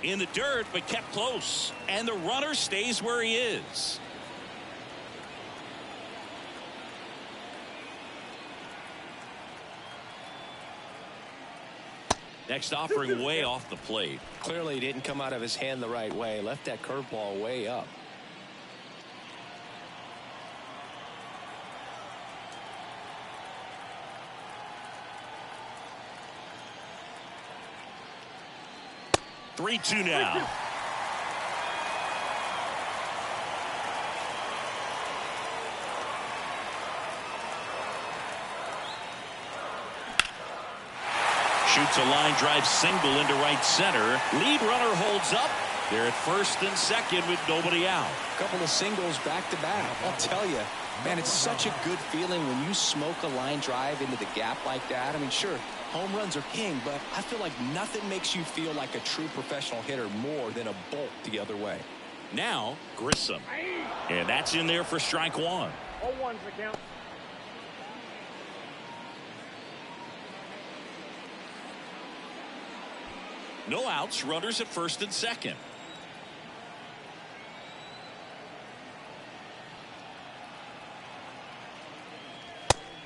In the dirt, but kept close. And the runner stays where he is. Next offering way off the plate. Clearly didn't come out of his hand the right way. Left that curveball way up. Three-two now. Shoots a line drive single into right center. Lead runner holds up. They're at first and second with nobody out. A couple of singles back to back. I'll tell you, man, it's such a good feeling when you smoke a line drive into the gap like that. I mean, sure, home runs are king, but I feel like nothing makes you feel like a true professional hitter more than a bolt the other way. Now, Grissom. And that's in there for strike one. 0-1's the count. No outs, runners at first and second.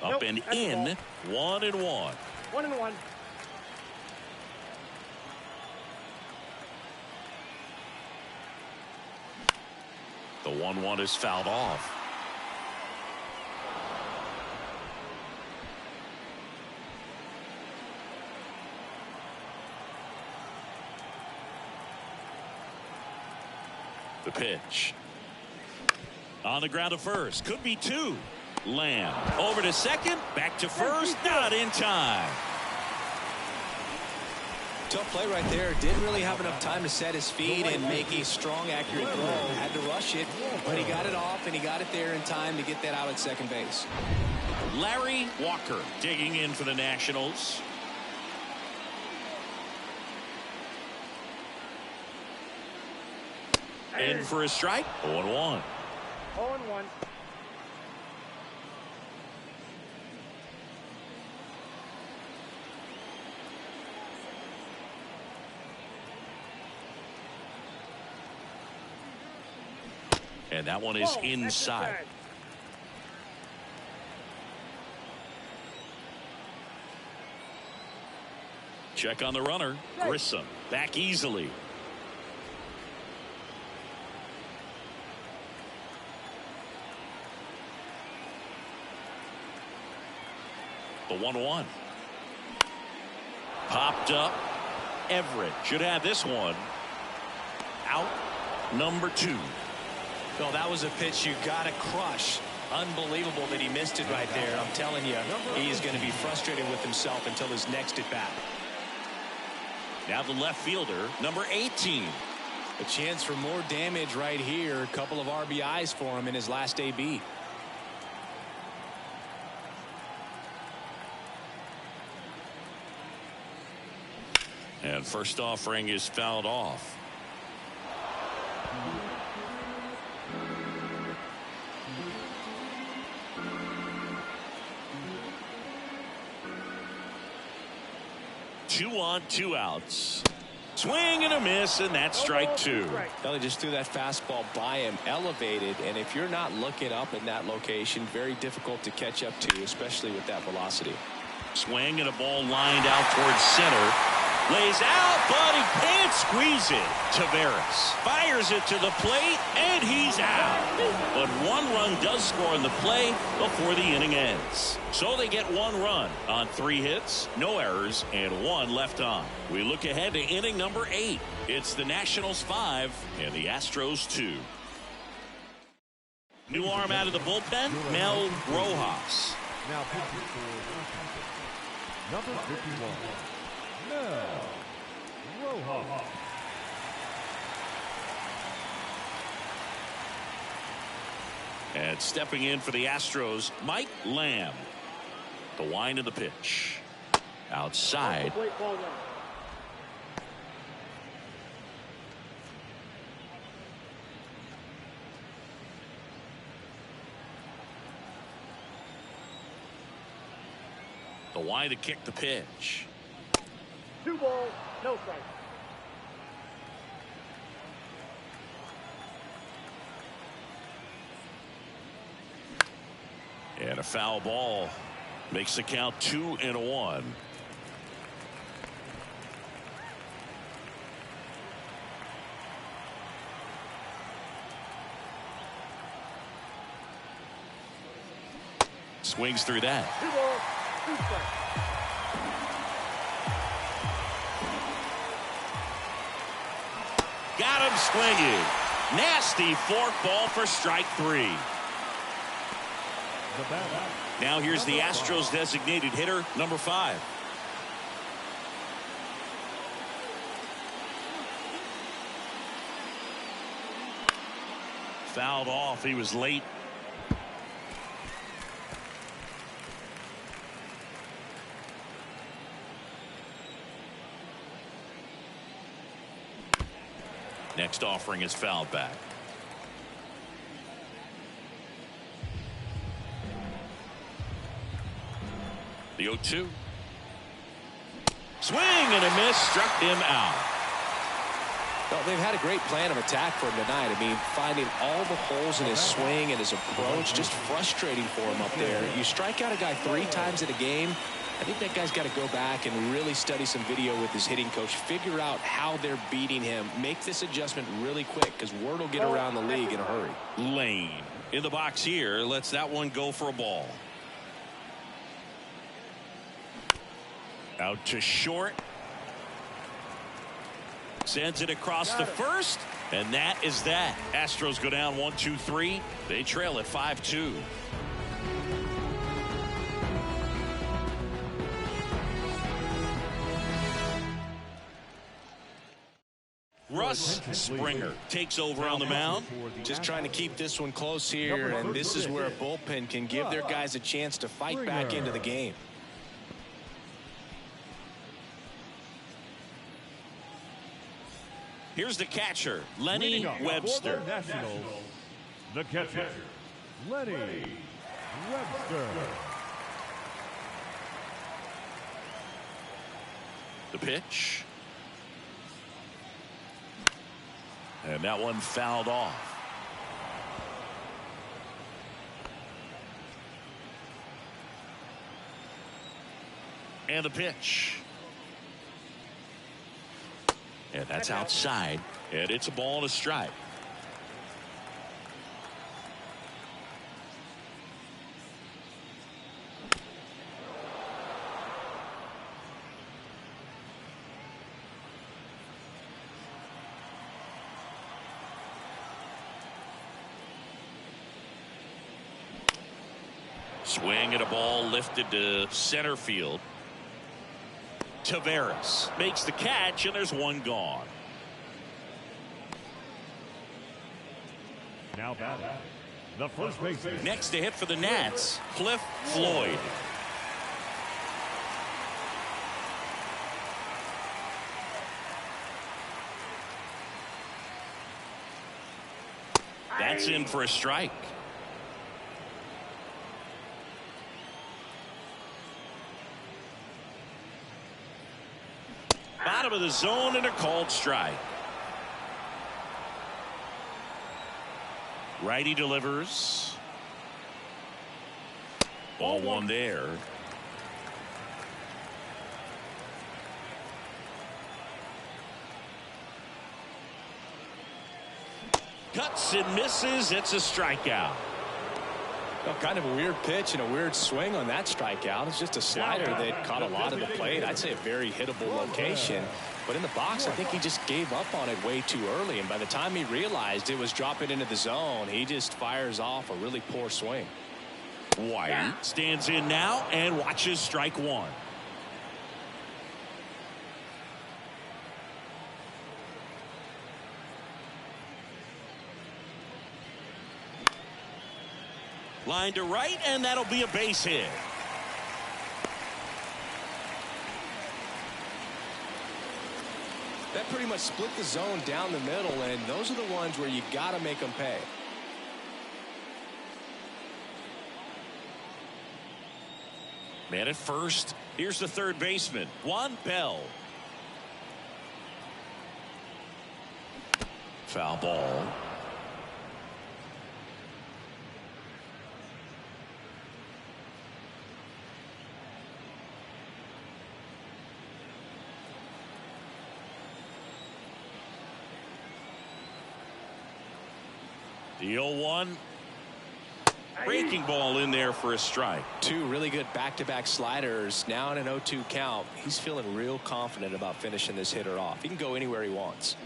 Up and in, 1-1. 1-1. The 1-1 is fouled off. The pitch. On the ground to first. Could be two. Lamb over to second. Back to first. Not in time. Tough play right there. Didn't really have enough time to set his feet and make a strong, accurate throw. Had to rush it, but he got it off, and he got it there in time to get that out at second base. Larry Walker digging in for the Nationals. In for a strike. 0-1. 0-1. And that one is inside. Check on the runner. Grissom back easily. The 1-1. Popped up. Everett should have this one. Out number 2. Well, that was a pitch you got to crush. Unbelievable that he missed it right there. I'm telling you, he is going to be frustrated with himself until his next at bat. Now the left fielder, number 18. A chance for more damage right here. A couple of RBIs for him in his last AB. And first offering is fouled off. Two on, 2 outs. Swing and a miss, and that's strike 2. Well, he just threw that fastball by him, elevated, and if you're not looking up in that location, very difficult to catch up to, especially with that velocity. Swing and a ball lined out towards center. Lays out, but he can't squeeze it. Taveras fires it to the plate, and he's out. But 1 run does score in the play before the inning ends. So they get 1 run on 3 hits, no errors, and 1 left on. We look ahead to inning number 8. It's the Nationals 5 and the Astros 2. New arm out of the bullpen, Mel Rojas. Now pitching for Washington, number 51, Mel Rojas. And stepping in for the Astros, Mike Lamb. The wind of the pitch. Outside. Why to kick the pitch? 2 balls, no strike. And a foul ball makes the count 2-1. Swings through that. 2 balls, 2 strikes. Got him swinging. Nasty forkball for strike 3. Now here's the Astros designated hitter, number 5. Fouled off. He was late. Next offering is fouled back. The 0-2. Swing and a miss, struck him out. Well, they've had a great plan of attack for him tonight. I mean, finding all the holes in his swing and his approach, just frustrating for him up there. You strike out a guy 3 times in a game, I think that guy's got to go back and really study some video with his hitting coach, figure out how they're beating him, make this adjustment really quick, because word will get around the league in a hurry. Lane in the box here, lets that one go for a ball. Out to short. Sends it across the first, and that is that. Astros go down 1-2-3. They trail at 5-2. Russ Springer takes over on the mound. Just trying to keep this one close here, and this is where a bullpen can give their guys a chance to fight back into the game. Here's the catcher, Lenny Webster. Nationals, the catcher, Lenny Webster. The pitch. And that one fouled off. And the pitch. And that's outside. And it's a ball and a strike. Swing at a ball lifted to center field. Taveras makes the catch, and there's one gone. Now batting, the first baseman. Next to hit for the Nats, Cliff Floyd. That's in for a strike. Bottom of the zone and a called strike. Righty delivers. Ball one there. Cuts and misses. It's a strikeout. Well, kind of a weird pitch and a weird swing on that strikeout. It's just a slider that caught a lot of the plate. I'd say a very hittable location. But in the box, I think he just gave up on it way too early. And by the time he realized it was dropping into the zone, he just fires off a really poor swing. White stands in now and watches strike one. Line to right, and that'll be a base hit. That pretty much split the zone down the middle, and those are the ones where you got to make them pay. Man at first. Here's the third baseman, Juan Bell. Foul ball. The 0-1. Breaking ball in there for a strike. Two really good back-to-back sliders. Now in an 0-2 count. He's feeling real confident about finishing this hitter off. He can go anywhere he wants.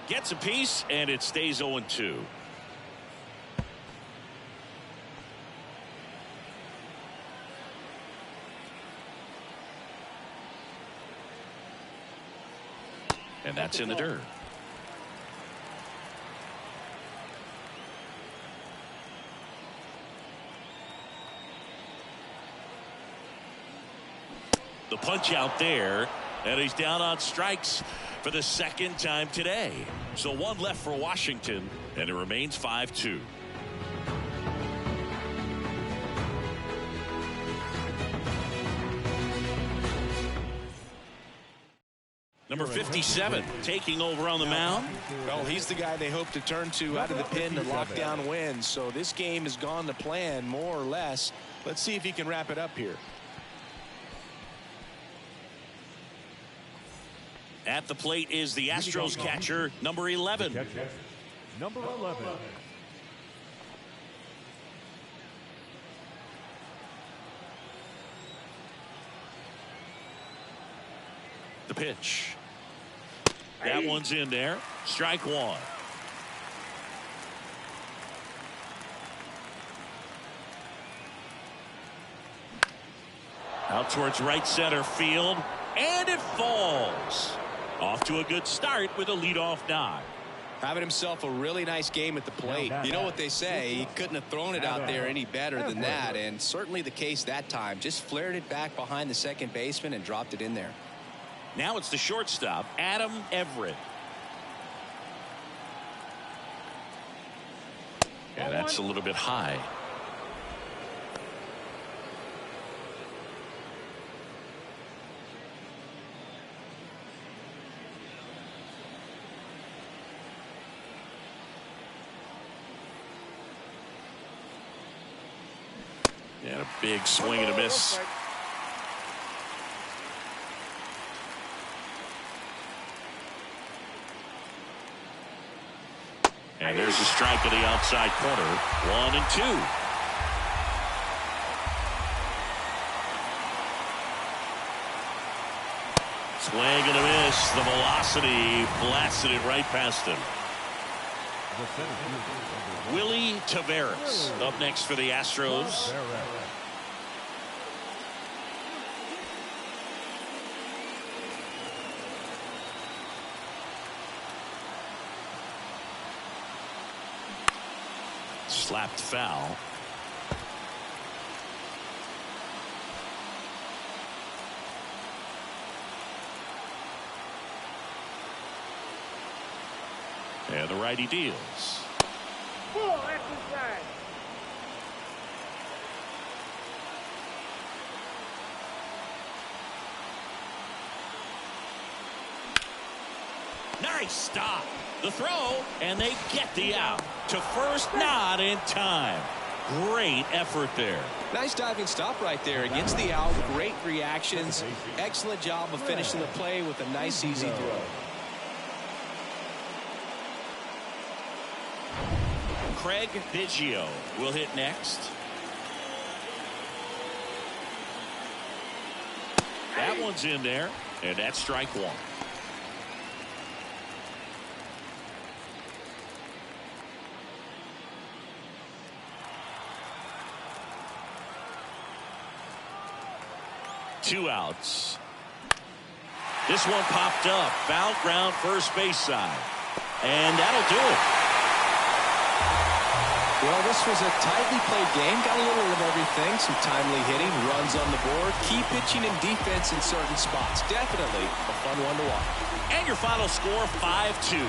Gets a piece, and it stays 0-2. And that's in the dirt. The punch out there, and he's down on strikes for the second time today. So one left for Washington, and it remains 5-2. Number 57 taking over on the mound. Well, he's the guy they hope to turn to out of the pen to lock down wins. So this game has gone to plan more or less. Let's see if he can wrap it up here. At the plate is the Astros catcher, number 11. Number 11. The pitch. That one's in there. Strike one. Out towards right center field, and it falls. Off to a good start with a leadoff knock. Having himself a really nice game at the plate. You know what they say, he couldn't have thrown it out there any better than that, and certainly the case that time. Just flared it back behind the second baseman and dropped it in there. Now it's the shortstop, Adam Everett. And that's a little bit high. And a big swing and a miss. And there's a strike to the outside corner. 1-2. Swing and a miss. The velocity blasted it right past him. Willie Taveras up next for the Astros. Slapped foul. And the righty deals. Ball exercise. Nice stop. The throw, and they get the out. To first, not in time. Great effort there. Nice diving stop right there against the out. Great reactions. Excellent job of finishing the play with a nice, easy throw. Craig Biggio will hit next. That one's in there, and that's strike one. Two outs. This one popped up. Foul ground first base side. And that'll do it. Well, this was a tightly played game. Got a little of everything. Some timely hitting, runs on the board, key pitching and defense in certain spots. Definitely a fun one to watch. And your final score, 5-2.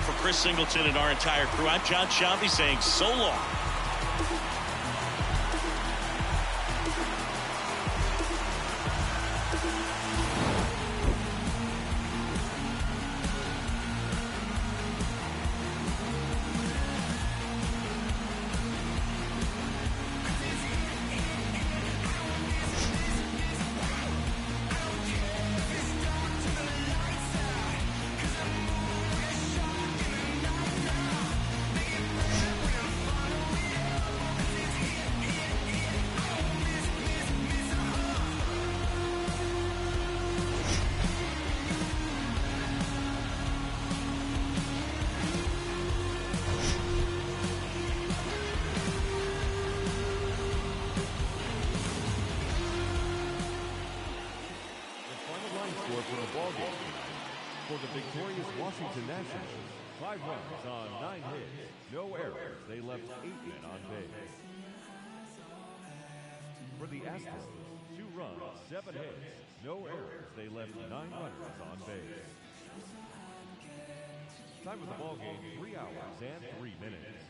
For Chris Singleton and our entire crew, I'm John Sciambi saying so long. For the victorious Washington Nationals, 5 runs on 9 hits, no errors. They left 8 men on base. For the Astros, 2 runs, 7 hits, no errors. They left 9 runners on base. Time of the ball game, 3 hours and 3 minutes.